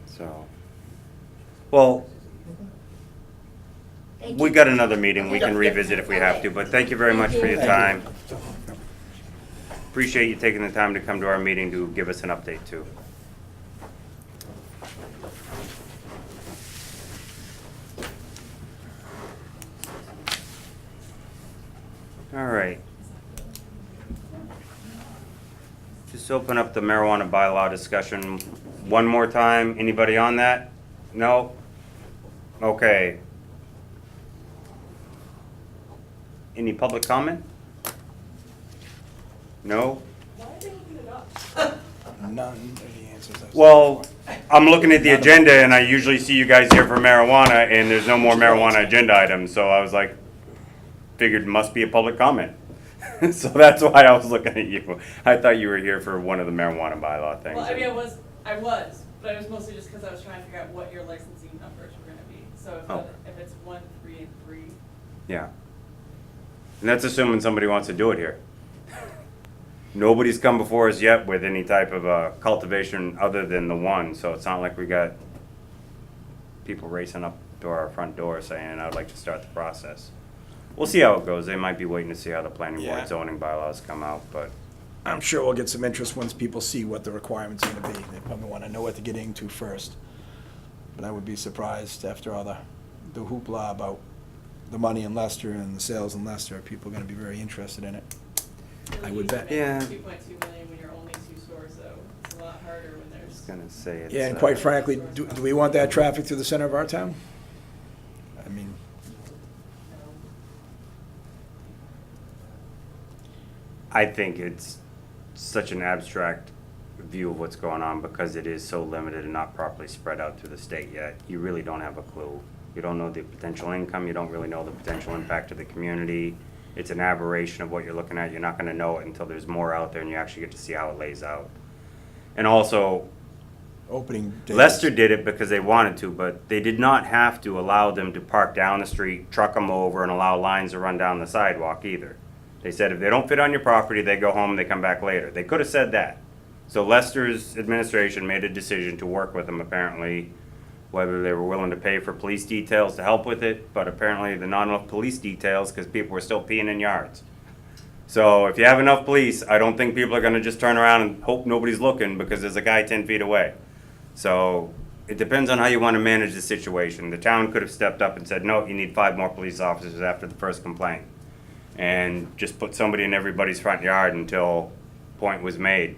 So, well, Thank we you. got another meeting. We can Okay. revisit if we have to, but thank you very much for your Thank you. time. Appreciate you taking the time to come to our meeting to give us an update too. All right. Just open up the marijuana bylaw discussion one more time. Anybody on that? No? Okay. Any public comment? No? None of the answers I've. Well, I'm looking at the agenda and I usually see you guys here for marijuana and there's no more marijuana agenda items, so I was like, figured must be a public comment. So that's why I was looking at you. I thought you were here for one of the marijuana bylaw things. Well, I mean, I was, but it was mostly just because I was trying to figure out what your licensing numbers were gonna be. So Oh. if it's 1, 3, and 3, Yeah. And that's assuming somebody wants to do it here. Nobody's come before us yet with any type of cultivation other than the one, so it's not like we got people racing up to our front door saying, I'd like to start the process. We'll see how it goes. They might be waiting to see how the planning Yeah. board zoning bylaws come out, but I'm sure we'll get some interest once people see what the requirements are gonna be. They probably wanna know what they're getting into first. But I would be surprised after all the hoopla about the money in Leicester and the sales in Leicester, people are gonna be very interested in it. I would bet. Yeah. 2.2 million when you're only 2 stores, so it's a lot harder when I was there's. gonna say it's. Yeah, and quite frankly, do we want that traffic through the center of our town? I mean, I think it's such an abstract view of what's going on because it is so limited and not properly spread out through the state yet. You really don't have a clue. You don't know the potential income, you don't really know the potential impact to the community. It's an aberration of what you're looking at. You're not gonna know it until there's more out there and you actually get to see how it lays out. And also, opening days. Leicester did it because they wanted to, but they did not have to allow them to park down the street, truck them over, and allow lines to run down the sidewalk either. They said if they don't fit on your property, they go home, they come back later. They could have said that. So Lester's administration made a decision to work with them apparently, whether they were willing to pay for police details to help with it, but apparently there not enough police details because people were still peeing in yards. So if you have enough police, I don't think people are gonna just turn around and hope nobody's looking because there's a guy 10 feet away. So it depends on how you wanna manage the situation. The town could have stepped up and said, no, you need 5 more police officers after the first complaint. And just put somebody in everybody's front yard until point was made.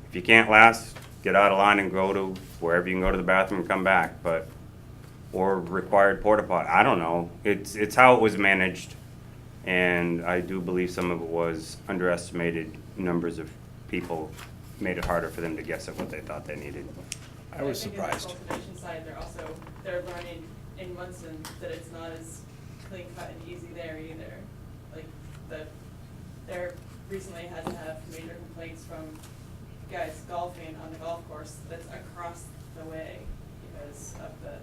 If you can't last, get out of line and go to wherever you can go to the bathroom and come back, but, or required porta potty, I don't know. It's how it was managed, and I do believe some of it was underestimated numbers of people made it harder for them to guess at what they thought they needed. I was think in the surprised. cultivation side, they're learning in Munson that it's not as clean cut and easy there either. Like, they're recently had to have major complaints from guys golfing on the golf course that's across the way because of the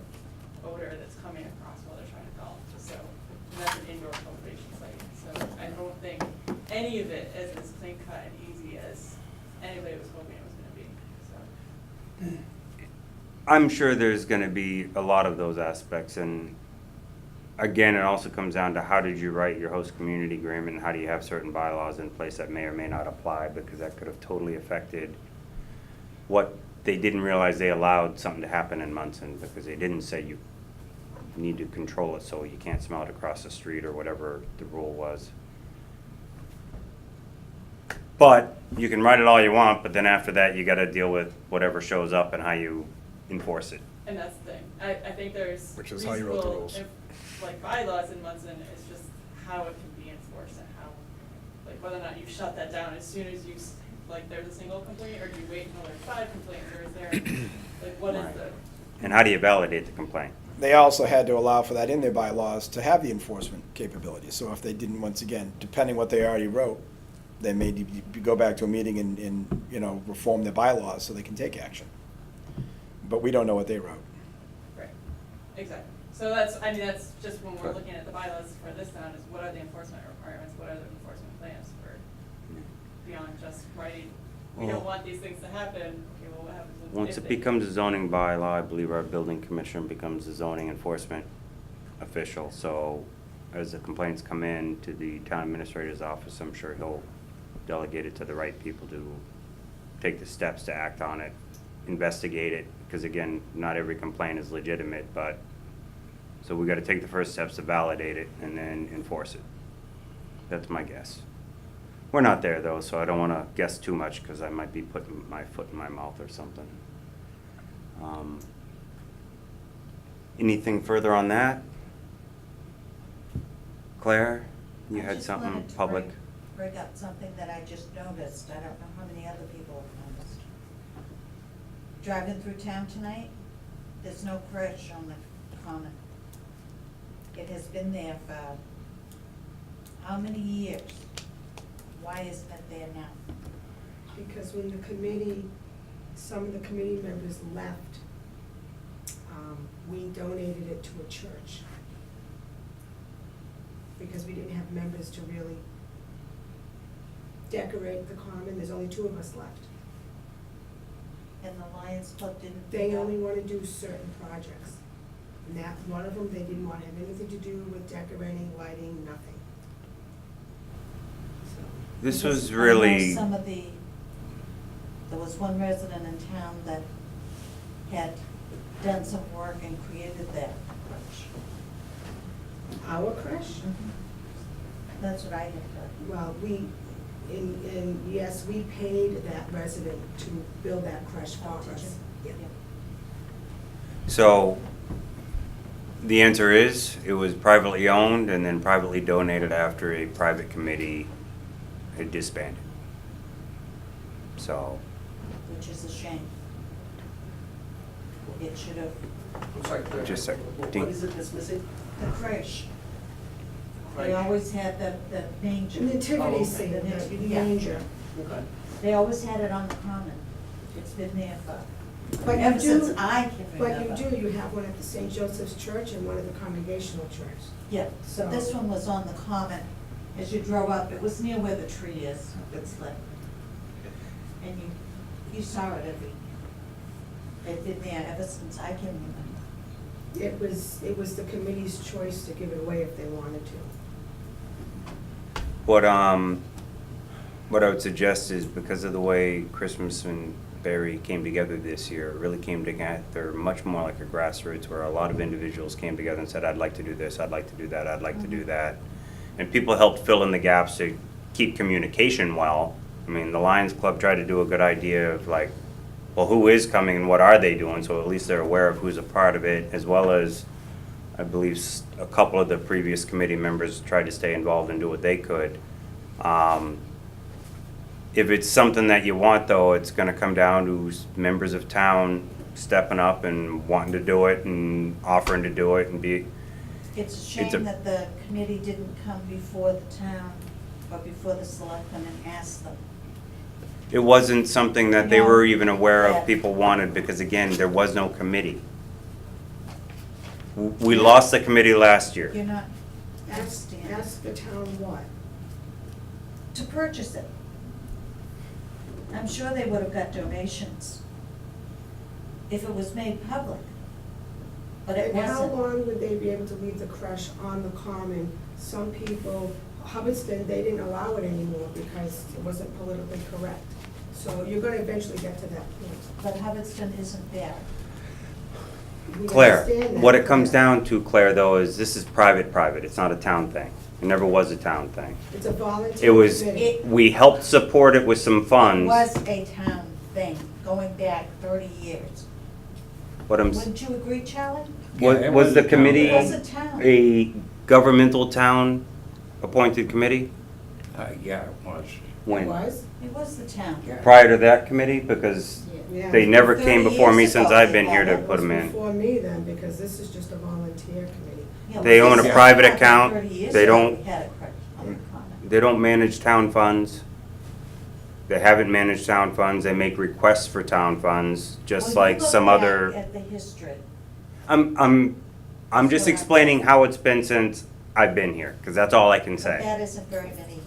odor that's coming across while they're trying to golf. So, and that's an indoor cultivation site. So I don't think any of it is as clean cut and easy as anybody was hoping it was gonna be, so. I'm sure there's gonna be a lot of those aspects, and again, it also comes down to how did you write your host community agreement, and how do you have certain bylaws in place that may or may not apply, because that could have totally affected what they didn't realize they allowed something to happen in Munson, because they didn't say you need to control it so you can't smell it across the street or whatever the rule was. But you can write it all you want, but then after that, you gotta deal with whatever shows up and how you enforce it. And that's the thing. I think there's Which is how you wrote the reasonable, rules. like bylaws in Munson, it's just how it can be enforced and how, like whether or not you shut that down as soon as you, like there's a single complaint, or do you wait until there's 5 complaints, or is there, like what is the? And how do you validate the complaint? They also had to allow for that in their bylaws to have the enforcement capability. So if they didn't, once again, depending what they already wrote, they may go back to a meeting and, you know, reform their bylaws so they can take action. But we don't know what they wrote. Right, exactly. So that's just when we're looking at the bylaws for this town, is what are the enforcement requirements, what are the enforcement plans for, beyond just writing, we don't want these things to happen, okay, well, what happens if Once it they- becomes a zoning bylaw, I believe our building commissioner becomes the zoning enforcement official. So as the complaints come in to the town administrator's office, I'm sure he'll delegate it to the right people to take the steps to act on it, investigate it, because again, not every complaint is legitimate, but, so we gotta take the first steps to validate it and then enforce it. That's my guess. We're not there though, so I don't wanna guess too much, because I might be putting my foot in my mouth or something. Anything further on that? Claire, you had something public? I just wanted to bring up something that I just noticed. I don't know how many other people have noticed. Driving through town tonight, there's no crash on the common. It has been there for how many years? Why isn't it there now? Because when the committee, some of the committee members left, we donated it to a church. Because we didn't have members to really decorate the common, there's only 2 of us left. And the Lions Club didn't. They only wanna do certain projects. And that, one of them, they didn't wanna have anything to do with decorating, lighting, nothing. So, This Because was I know really, some of the, there was one resident in town that had done some work and created that crutch. our crush? That's what I had heard. Well, yes, we paid that resident to build that crush for Oh, did us. you? Yeah. so, the answer is, it was privately owned and then privately donated after a private committee had disbanded. So, Which is a shame. It should have, I'm sorry, Claire. Just a sec. What Dean. is it that's missing? the crash. They Right. always had the manger. Nativity Oh, okay. scene, the Yeah. manger. Okay. They always had it on the common. It's been there for, But you ever since do, I can remember. but you have one at the St. Joseph's Church and one at the Congregational Church. Yeah, So- so this one was on the common as you drove up, it was near where the tree is, it's lit. And you saw it they've been there ever since I can remember. It was the committee's choice to give it away if they wanted to. What I would suggest is, because of the way Christmas and Barre came together this year, it really came together much more like a grassroots, where a lot of individuals came together and said, I'd like to do this, I'd like to do that, I'd like to do that. And people helped fill in the gaps to keep communication well. I mean, the Lions Club tried to do a good idea of like, well, who is coming and what are they doing? So at least they're aware of who's a part of it, as well as, I believe, a couple of the previous committee members tried to stay involved and do what they could. If it's something that you want, though, it's gonna come down to members of town stepping up and wanting to do it and offering to do it and be. It's a shame that the committee didn't come before the town or before the selectmen and ask them. It wasn't something that they No. were even aware Yeah. of people wanted, because again, there was no committee. We lost the committee last year. You're not Ask understanding. the town what? To purchase it. I'm sure they would have got donations if it was made public, but it And how wasn't. long would they be able to leave the crush on the common? Some people, Hubbardston, they didn't allow it anymore because it wasn't politically correct. So you're gonna eventually get to that point. But Hubbardston isn't there. We Claire, understand that, what it comes Claire. down to, Claire, though, is this is private, it's not a town thing. It never was a town thing. It's a volunteer It was, committee. we helped support it with some It funds. was a town thing, going back 30 years. But Wouldn't you agree, Charlie? was the committee It was a town. a governmental town appointed committee? Yeah, it was. It When? was? It was the town. Prior to that committee? Because Yeah. they never came 30 before me years since ago I've they been here had to it. That put was them in. before me then, because this is just a volunteer committee. Yeah, They well, own a this is private back account. 30 years They ago don't- we had a credit on the common. They don't manage town funds. They haven't managed town funds. They make requests for town funds, just Well, you like look some back other. At the history. I'm just explaining how it's been since I've been here, because that's all I can But say. that isn't very many years.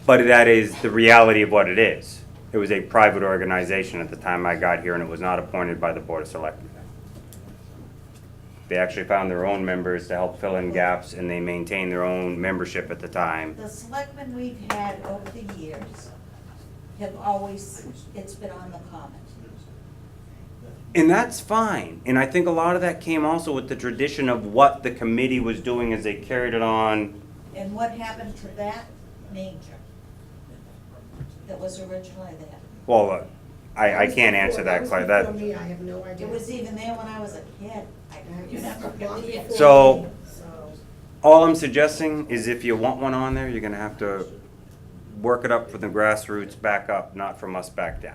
But that is the reality of what it is. It was a private organization at the time I got here, and it was not appointed by the Board of Selectmen. They actually found their own members to help fill in gaps, and they maintained their own membership at the time. The selectmen we've had over the years have always, it's been on the common. And that's fine. And I think a lot of that came also with the tradition of what the committee was doing as they carried it on. And what happened to that manger that was originally there? Well, I That was can't before- answer that, Claire. That was That, before me, I have no idea. It was even there when I was a kid. I That you was never long forget. before So- me, so. all I'm suggesting is if you want one on there, you're gonna have to work it up from the grassroots back up, not from us back down.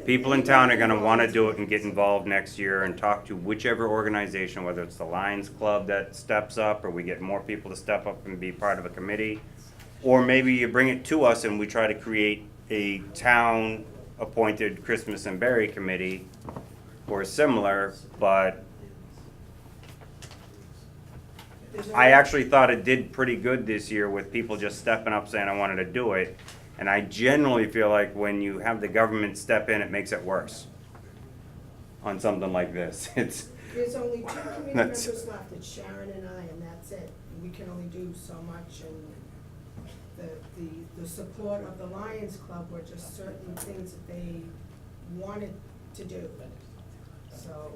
People in town are gonna wanna do it and get involved next year and talk to whichever organization, whether it's the Lions Club that steps up, or we get more people to step up and be part of a committee. Or maybe you bring it to us and we try to create a town-appointed Christmas and Barre committee or similar, but I actually thought it did pretty good this year with people just stepping up saying, I wanted to do it. And I generally feel like when you have the government step in, it makes it worse on something like this. It's, There's only two committee That's- members left, it's Sharon and I, and that's it. We can only do so much, and the support of the Lions Club were just certain things that they wanted to do. So,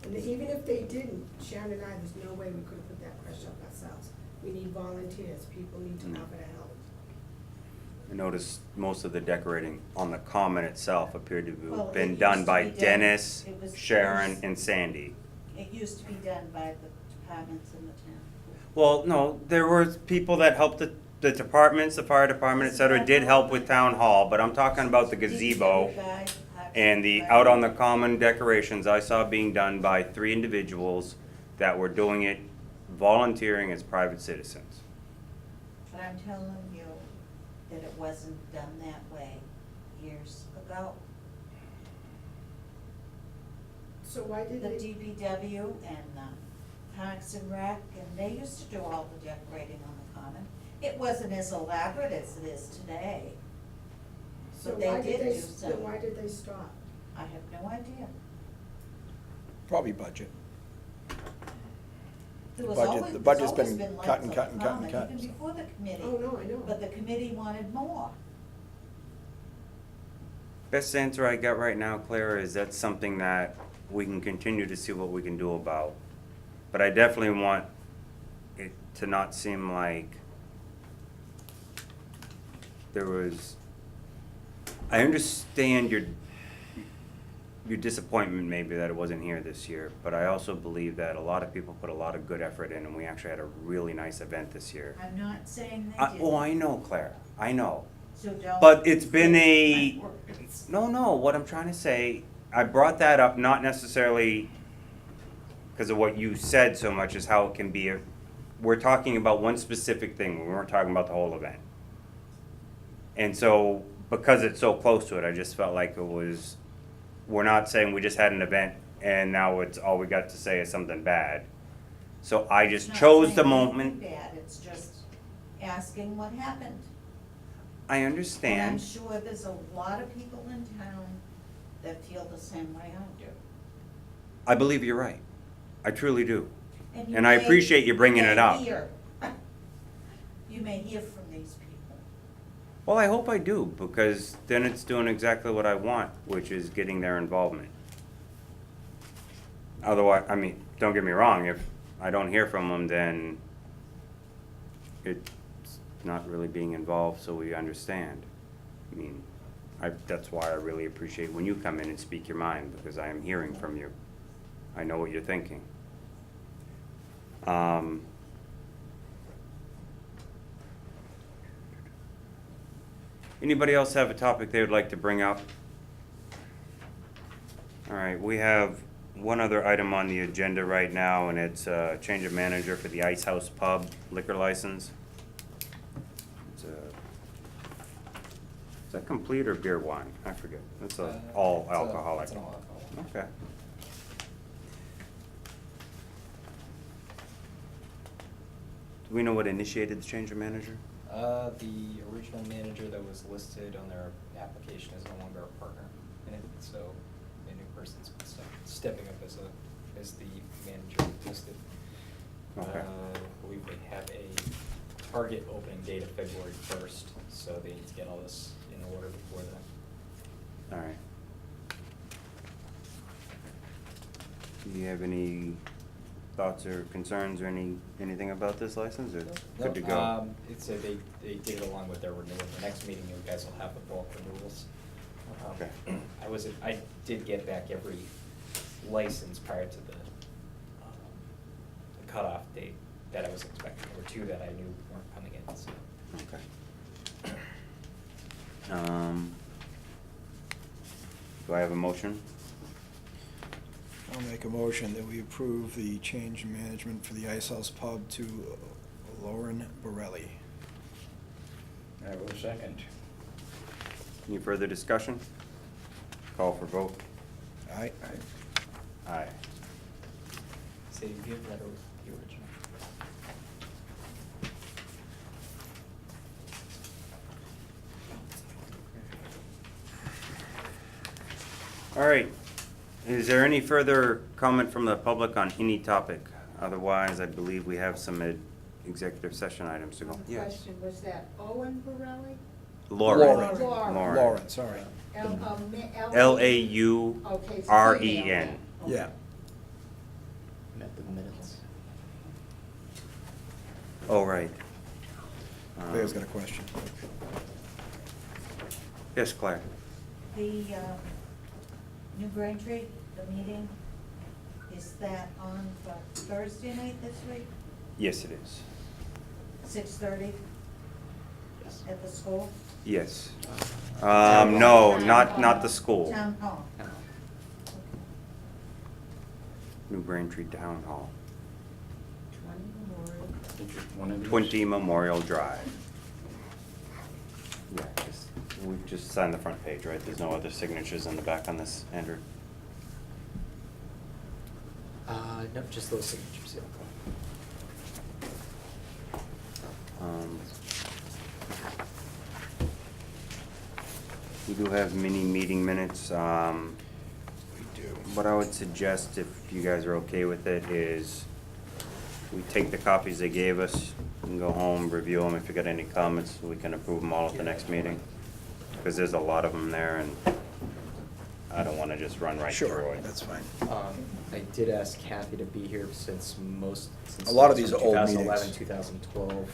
and even if they didn't, Sharon and I, there's no way we could have put that pressure up ourselves. We need volunteers, people need to offer to help. I noticed most of the decorating on the common itself appeared to Well, have it been used done to by be done- Dennis, it was- Sharon, and Sandy. It used to be done by the departments in the town. Well, no, there were people that helped the departments, the fire department, et cetera, did help with town hall, but I'm talking about the gazebo. DPW guy, And the out on the common decorations I saw being done by 3 individuals that were doing it volunteering as private citizens. But I'm telling you that it wasn't done that way years ago. So why did The they? DPW and Parks and Rec, and they used to do all the decorating on the common. It wasn't as elaborate as it is today. So But they why did did they, do so some. why did they stop? I have no idea. Probably budget. There was budget- always, the there's budget's always been been cut lights and on cut the and cut and common, cut, even so. before the committee. Oh, no, I know. But the committee wanted more. Best answer I got right now, Claire, is that's something that we can continue to see what we can do about. But I definitely want it to not seem like there was, I understand your disappointment maybe that it wasn't here this year, but I also believe that a lot of people put a lot of good effort in, and we actually had a really nice event this year. I'm not saying they did. Oh, I know, Claire, I know. So don't. But it's been fix my a, words. no, what I'm trying to say, I brought that up not necessarily because of what you said so much as how it can be we're talking about one specific thing, we weren't talking about the whole event. And so, because it's so close to it, I just felt like it was, we're not saying we just had an event and now it's all we got to say is something bad. So I It's just not chose the saying anything moment. bad, it's just asking what happened. I And I'm understand. sure there's a lot of people in town that feel the same way I do. I believe you're right. I truly do. you And I may- appreciate you bringing may it up. hear- You may hear from these people. Well, I hope I do, because then it's doing exactly what I want, which is getting their involvement. Otherwise, I mean, don't get me wrong, if I don't hear from them, then it's not really being involved, so we understand. I mean, that's why I really appreciate when you come in and speak your mind, because I am hearing from you. I know what you're thinking. Anybody else have a topic they would like to bring up? All right, we have one other item on the agenda right now, and it's a change of manager for the Ice House Pub liquor license. It's is that complete or beer wine? I forget. It's a all alcoholic. It's an all alcoholic. Okay. Do we know what initiated the change of manager? The original manager that was listed on their application is no longer a partner in it, so a new person's stepping up as the manager listed. Okay. I believe they have a target opening date of February 1st, so they need to get all this in order before that. All right. Do you have any thoughts or concerns or anything about this license, or good to go? It's they did it along with their renewal. The next meeting, you guys will have the bulk renewals. Okay. I did get back every license prior to the cutoff date that I was expecting. There were two that I knew weren't coming in, so. Okay. Do I have a motion? I'll make a motion that we approve the change in management for the Ice House Pub to Lauren Borelli. I will second. Any further discussion? Call for vote. Aye. Aye. Say you give that over the original. All right. Is there any further comment from the public on any topic? Otherwise, I believe we have some executive session items to go. Yes. Question, was that Owen Borelli? Lauren. Lauren. Lauren, sorry. L-A-U-R-E-N. Okay, it's female. Yeah. Met the minutes. Oh, right. Claire's got a question. Yes, Claire. The New Braintree, the meeting, is that on for Thursday night this week, Yes, it is. 6:30 Yes. at the school? Yes. No, not the school. Town hall. New Braintree Town Hall. 20 Memorial. 20 Memorial Drive. Yeah, we just signed the front page, right? There's no other signatures in the back on this, Andrew? No, just those signatures, yeah. We do have mini meeting minutes. We do. What I would suggest, if you guys are okay with it, is we take the copies they gave us and go home, review them. If you got any comments, we can approve them all at the next meeting. Because there's a lot of them there, and I don't want to just run right through Sure, it. that's fine. I did ask Kathy to be here since A lot of these are old 2011, meetings. 2012.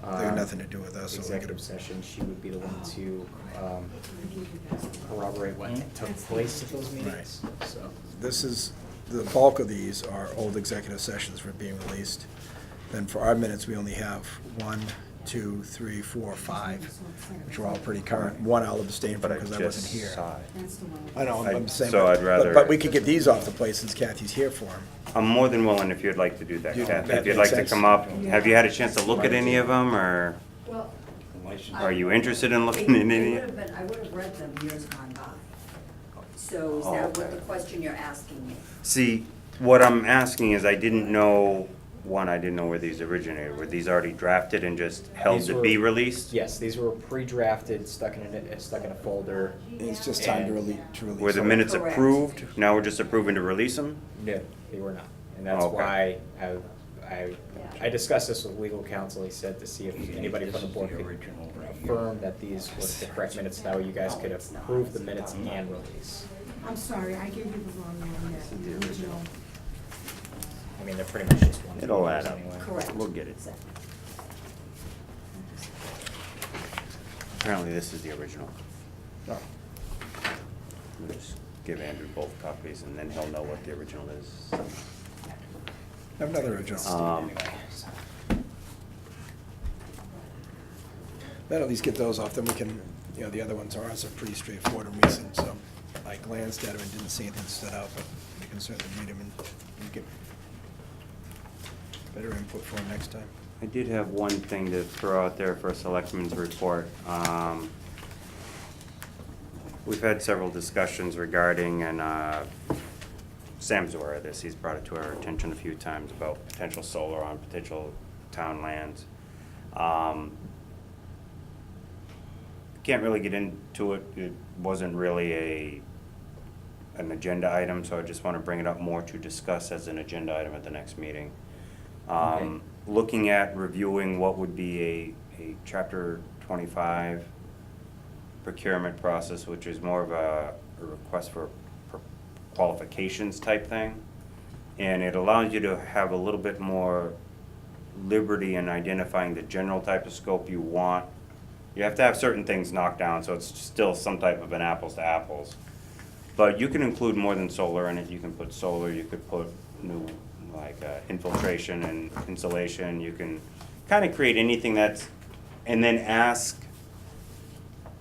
They have nothing to do with us, so we Executive could- session, she would be the one to corroborate what took place at those meetings, so. This is, the bulk of these are old executive sessions for being released. Then for our minutes, we only have 1, 2, 3, 4, 5, which are all pretty current. One I'll abstain from But I because I just wasn't here. saw it. That's the one. I know, I'm saying. So I'd but- rather- But we could get these off the plate since Kathy's here for them. I'm more than willing if you'd like to do that, You- Kathy. that If you'd makes like to sense. come up, have you had a chance to look at any of them, or Well, are you interested in looking at any? I would have read them years gone by. So is Oh, that what okay. the question you're asking me? See, what I'm asking is I didn't know, one, I didn't know where these originated. Were these already drafted and just held These to were- be released? Yes, these were pre-drafted, stuck in a folder. It's just time to And- release. Were the minutes Correct. approved? Now we're just approving to release them? No, they were not. And that's Okay. why I discussed this with legal counsel. He said to see if anybody from the board could affirm that these were the correct minutes. That way you guys could approve the minutes and release. I'm sorry, I gave you the wrong one, that original. I mean, they're pretty much just one. It'll add up. anyway. Correct. We'll get it. Apparently this is the original. Oh, We'll just give Andrew both copies and then he'll know what the original is. I have another original. Anyway, so. Then at least get those off, then we can, the other ones are pretty straightforward and recent, so I glanced at them and didn't see anything that stood out, but we can certainly read them and get better input for them next time. I did have one thing to throw out there for a selectmen's report. We've had several discussions regarding, and Sam's aware of this, he's brought it to our attention a few times about potential solar on potential town lands. Can't really get into it, it wasn't really an agenda item, so I just want to bring it up more to discuss as an agenda item at the next meeting. Okay. Looking at reviewing what would be a Chapter 25 procurement process, which is more of a request for qualifications type thing. And it allows you to have a little bit more liberty in identifying the general type of scope you want. You have to have certain things knocked down, so it's still some type of an apples to apples. But you can include more than solar in it. You can put solar, you could put new, like, infiltration and insulation. You can kind of create anything that's, and then ask,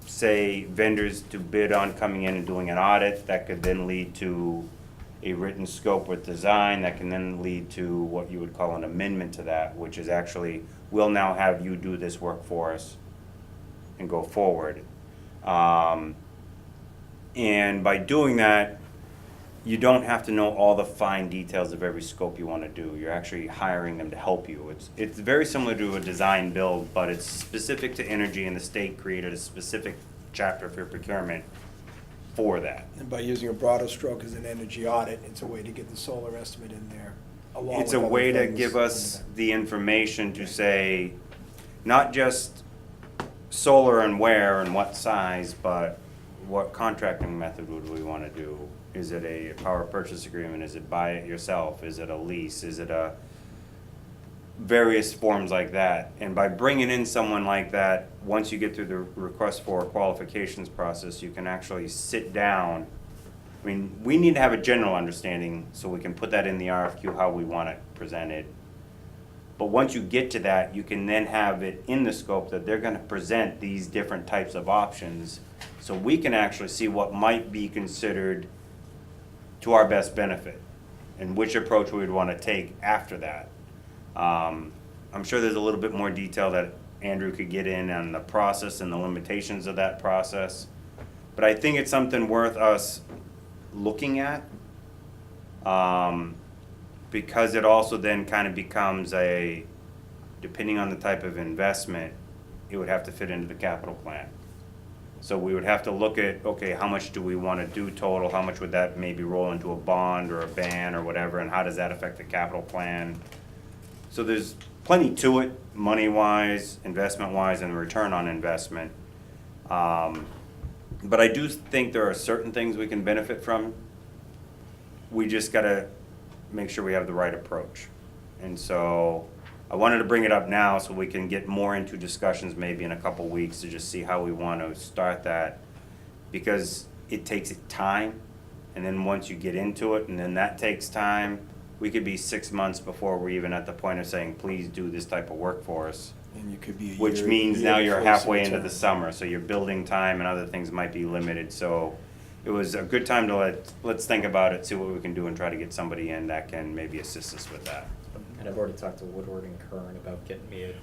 say, vendors to bid on coming in and doing an audit. That could then lead to a written scope with design. That can then lead to what you would call an amendment to that, which is actually, we'll now have you do this work for us and go forward. And by doing that, you don't have to know all the fine details of every scope you want to do. You're actually hiring them to help you. It's very similar to a design build, but it's specific to energy, and the state created a specific chapter for procurement for that. And by using a broader stroke as an energy audit, it's a way to get the solar estimate in there. along It's with a other way to things. give us the information to say, not just solar and where and what size, but what contracting method would we want to do? Is it a power purchase agreement? Is it buy it yourself? Is it a lease? Is it a various forms like that? And by bringing in someone like that, once you get through the request for qualifications process, you can actually sit down. I mean, we need to have a general understanding so we can put that in the RFQ how we want it presented. But once you get to that, you can then have it in the scope that they're gonna present these different types of options. So we can actually see what might be considered to our best benefit and which approach we would wanna take after that. I'm sure there's a little bit more detail that Andrew could get in on the process and the limitations of that process. But I think it's something worth us looking at. because it also then kind of becomes a, depending on the type of investment, it would have to fit into the capital plan. So we would have to look at, okay, how much do we want to do total? How much would that maybe roll into a bond or a ban or whatever, and how does that affect the capital plan? So there's plenty to it, money-wise, investment-wise, and return on investment. But I do think there are certain things we can benefit from. We just gotta make sure we have the right approach. And so I wanted to bring it up now so we can get more into discussions maybe in a couple weeks to just see how we want to start that. Because it takes time, and then once you get into it, and then that takes time, we could be 6 months before we're even at the point of saying, please do this type of work for us. And you could be a year. Which means year now you're before you see halfway into return. the summer, so your building time and other things might be limited. So it was a good time to let's think about it, see what we can do, and try to get somebody in that can maybe assist us with that. And I've already talked to Woodward and Kern about getting me a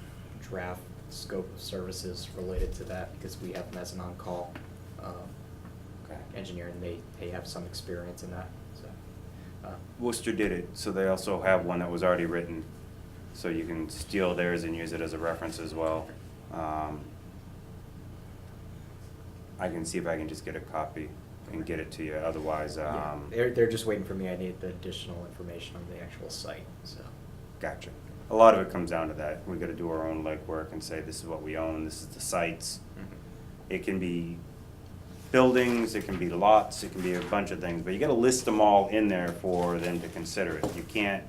draft scope of services related to that, because we have them as an on-call Okay. engineer, and they have some experience in that, so. Worcester did it, so they also have one that was already written, so you can steal theirs and use it as a reference as well. I can see if I can just get a copy and get it to you, otherwise, Yeah, they're just waiting for me. I need the additional information on the actual site, so. gotcha. A lot of it comes down to that. We gotta do our own legwork and say, this is what we own, this is the sites. It can be buildings, it can be lots, it can be a bunch of things, but you gotta list them all in there for them to consider it. You can't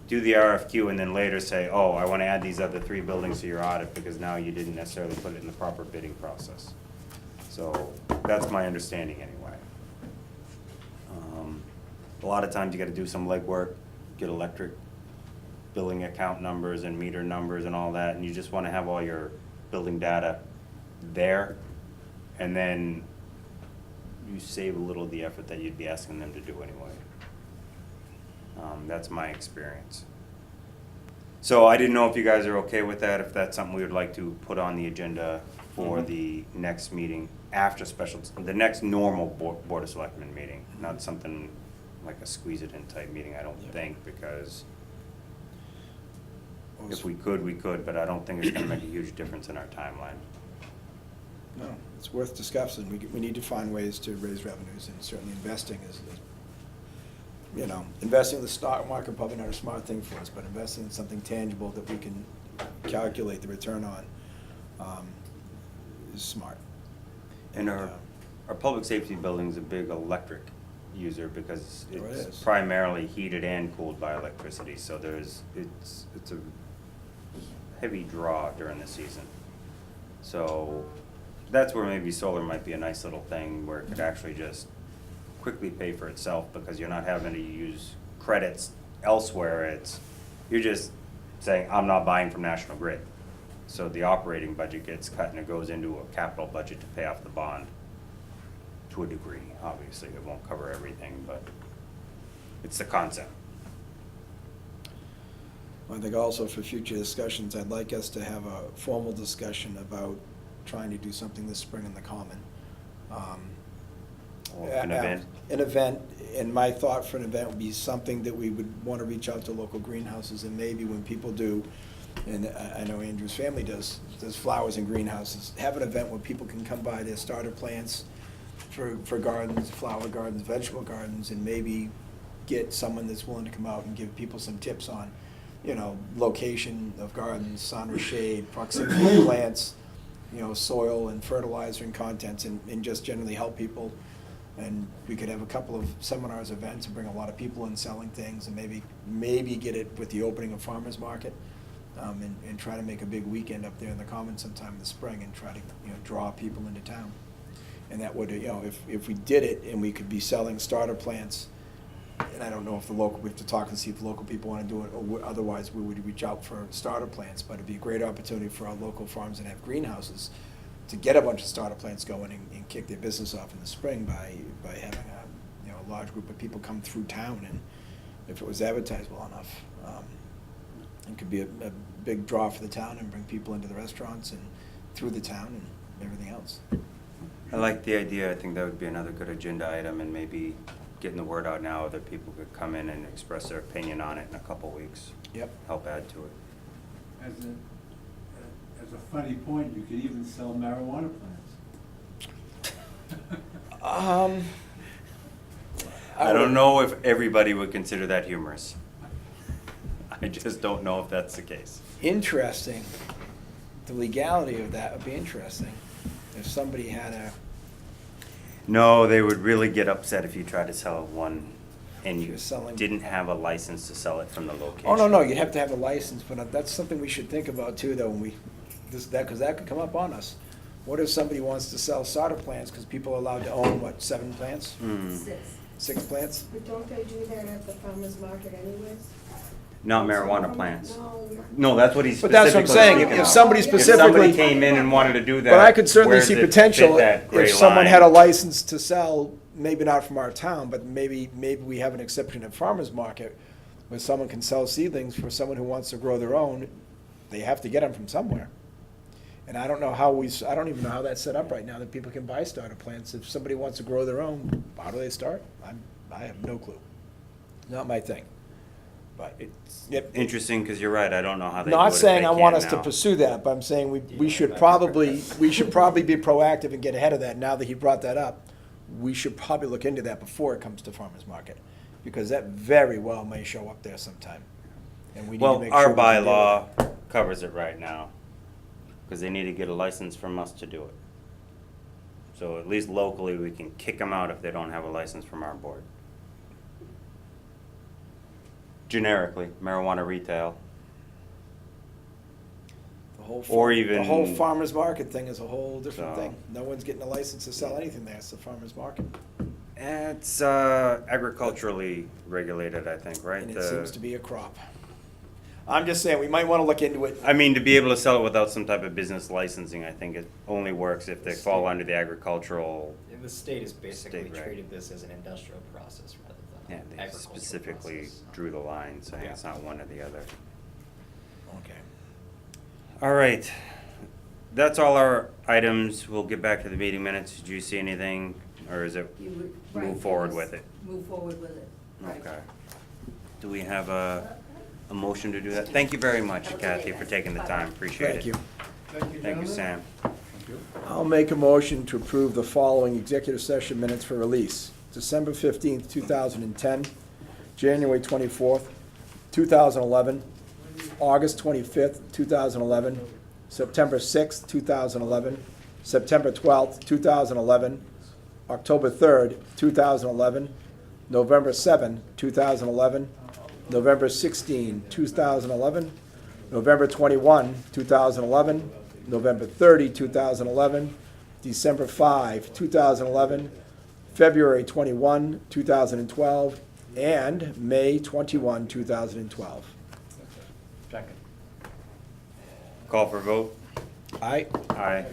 do the RFQ and then later say, oh, I wanna add these other 3 buildings to your audit, because now you didn't necessarily put it in the proper bidding process. So, that's my understanding anyway. A lot of times you gotta do some legwork, get electric billing account numbers and meter numbers and all that, and you just wanna have all your building data there, and then you save a little of the effort that you'd be asking them to do anyway. That's my experience. So I didn't know if you guys are okay with that, if that's something we would like to put on the agenda for the next meeting after the next normal Board of Selectmen meeting, not something like a squeeze-it-in type meeting, I don't think, because if we could, but I don't think it's gonna make a huge difference in our timeline. No, it's worth discussing. We need to find ways to raise revenues, and certainly investing is, investing in the stock market, probably not a smart thing for us, but investing in something tangible that we can calculate the return on is smart. And our public safety building's a big electric user, because Oh, it it's is. primarily heated and cooled by electricity, so it's a heavy draw during the season. So that's where maybe solar might be a nice little thing, where it could actually just quickly pay for itself, because you're not having to use credits elsewhere. You're just saying, I'm not buying from National Grid. So the operating budget gets cut, and it goes into a capital budget to pay off the bond. To a degree, obviously, it won't cover everything, but it's the concept. I think also for future discussions, I'd like us to have a formal discussion about trying to do something this spring in the Common. Or an event. An event, and my thought for an event would be something that we would want to reach out to local greenhouses, and maybe when people do, and I know Andrew's family does flowers in greenhouses, have an event where people can come by their starter plants for gardens, flower gardens, vegetable gardens, and maybe get someone that's willing to come out and give people some tips on, location of gardens, sun or shade, proximity of plants, soil and fertilizer and contents, and just generally help people. And we could have a couple of seminars, events, and bring a lot of people in selling things, and maybe get it with the opening of farmers market, and try to make a big weekend up there in the Common sometime in the spring, and try to draw people into town. And that would, if we did it and we could be selling starter plants, and I don't know if we have to talk and see if local people want to do it, or otherwise we would reach out for starter plants, but it'd be a great opportunity for our local farms that have greenhouses to get a bunch of starter plants going and kick their business off in the spring by having a large group of people come through town, and if it was advertised well enough, it could be a big draw for the town and bring people into the restaurants and through the town and everything else. I like the idea. I think that would be another good agenda item, and maybe getting the word out now, other people could come in and express their opinion on it in a couple weeks. Yep. Help add to it. As a funny point, you could even sell marijuana plants. I don't know if everybody would consider that humorous. I just don't know if that's the case. Interesting. The legality of that would be interesting. If somebody had a, No, they would really get upset if you tried to sell one and you You're selling- didn't have a license to sell it from the location. oh, no, you'd have to have a license, but that's something we should think about too, though, when we, because that could come up on us. What if somebody wants to sell solder plants, because people are allowed to own, what, 7 plants? Hmm. 6 plants? But don't they do that at the farmer's market anyways? Not marijuana plants. No. No, that's what he's But that's what I'm saying, speaking if of. somebody If somebody specifically. came in and wanted to do that. But I could certainly where see does it potential fit that gray if someone line? had a license to sell, maybe not from our town, but maybe we have an exception at farmer's market, where someone can sell seedlings for someone who wants to grow their own. They have to get them from somewhere. And I don't know how I don't even know how that's set up right now, that people can buy starter plants. If somebody wants to grow their own, how do they start? I have no clue. Not my thing. But it's. Interesting, because you're right, I don't know how they do it Not if saying they I want can us to now. pursue that, but I'm saying we Yeah, should that's probably, correct. we should probably be proactive and get ahead of that. Now that he brought that up, we should probably look into that before it comes to farmer's market, because that very well may show up there sometime. And we need to Well, make sure. our we can deal bylaw with it. covers it right now, because they need to get a license from us to do it. So at least locally, we can kick them out if they don't have a license from our board. Generically, marijuana retail. The whole or The even- whole farmer's market thing is a whole different So- thing. No one's getting a license to sell anything there. It's the farmer's market. It's agriculturally regulated, I think, right? And it The- seems to be a crop. I'm just saying, we might want to look into it. I mean, to be able to sell it without some type of business licensing, I think it only works if they fall under the agricultural. And the state has basically State, right. treated this as an industrial process rather Yeah, than they agricultural specifically process. drew the line, saying Yeah. it's not one or the other. Okay. All right, that's all our items. We'll get back to the meeting minutes. Did you see anything, or is it You would- right, move forward yes, with it? Move forward with it, right. Okay. Do we have a motion to do that? Thank you very much, Kathy, for taking the time. Appreciate it. Thank you. Thank you, Sam. I'll make a motion to approve the following executive session minutes for release. December 15th, 2010, January 24th, 2011, August 25th, 2011, September 6th, 2011, September 12th, 2011, October 3rd, 2011, November 7th, 2011, November 16, 2011, November 21, 2011, November 30, 2011, December 5, 2011, February 21, 2012, and May 21, 2012. Second. Call for vote? Aye. Aye.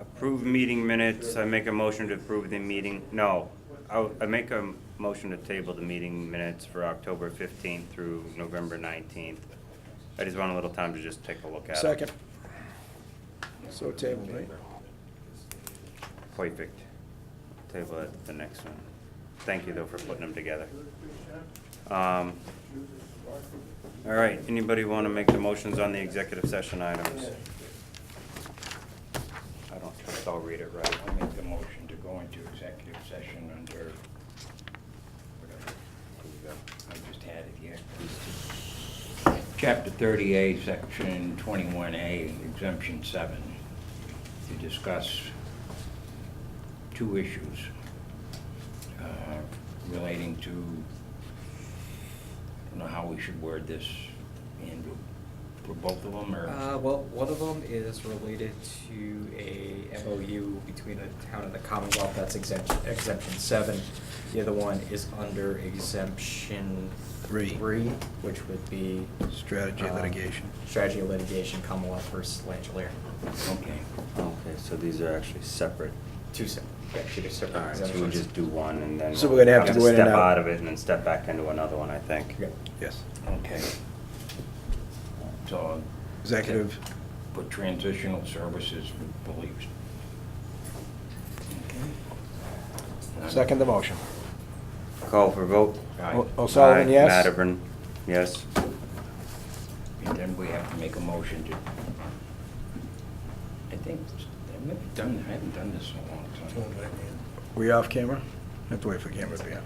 Approve meeting minutes. I make a motion to approve the meeting, no. I make a motion to table the meeting minutes for October 15th through November 19th. I just want a little time to just take a look at it. Second. So tabled, right? Perfect. Table it to the next one. Thank you, though, for putting them together. All right, anybody want to make the motions on the executive session items? I don't trust I'll read it right. I'll make the motion to go into executive session under, whatever, I just had it here. Chapter 30A, Section 21A, Exemption 7, to discuss two issues relating to, I don't know how we should word this, Andrew, for both of them, or? Well, one of them is related to a MOU between the town and the Commonwealth, that's exemption 7. The other one is under exemption 3, which would be Strategy litigation. Strategy of litigation, Commonwealth versus Langelier. Okay. Okay, so these are actually separate. Two separate, All separate right, so we exemptions. just do one and then. So we're gonna have to go in and Step out. out of it and then step back into another one, I think. Yeah. Yes. Okay. So. Executive. Put transitional services, believes. Second the motion. Call for vote. Aye. O'Sullivan, Aye. yes? Matterburn, yes. And then we have to make a motion to, I think, I haven't done this in a long time. We off camera? Have to wait for camera to be on.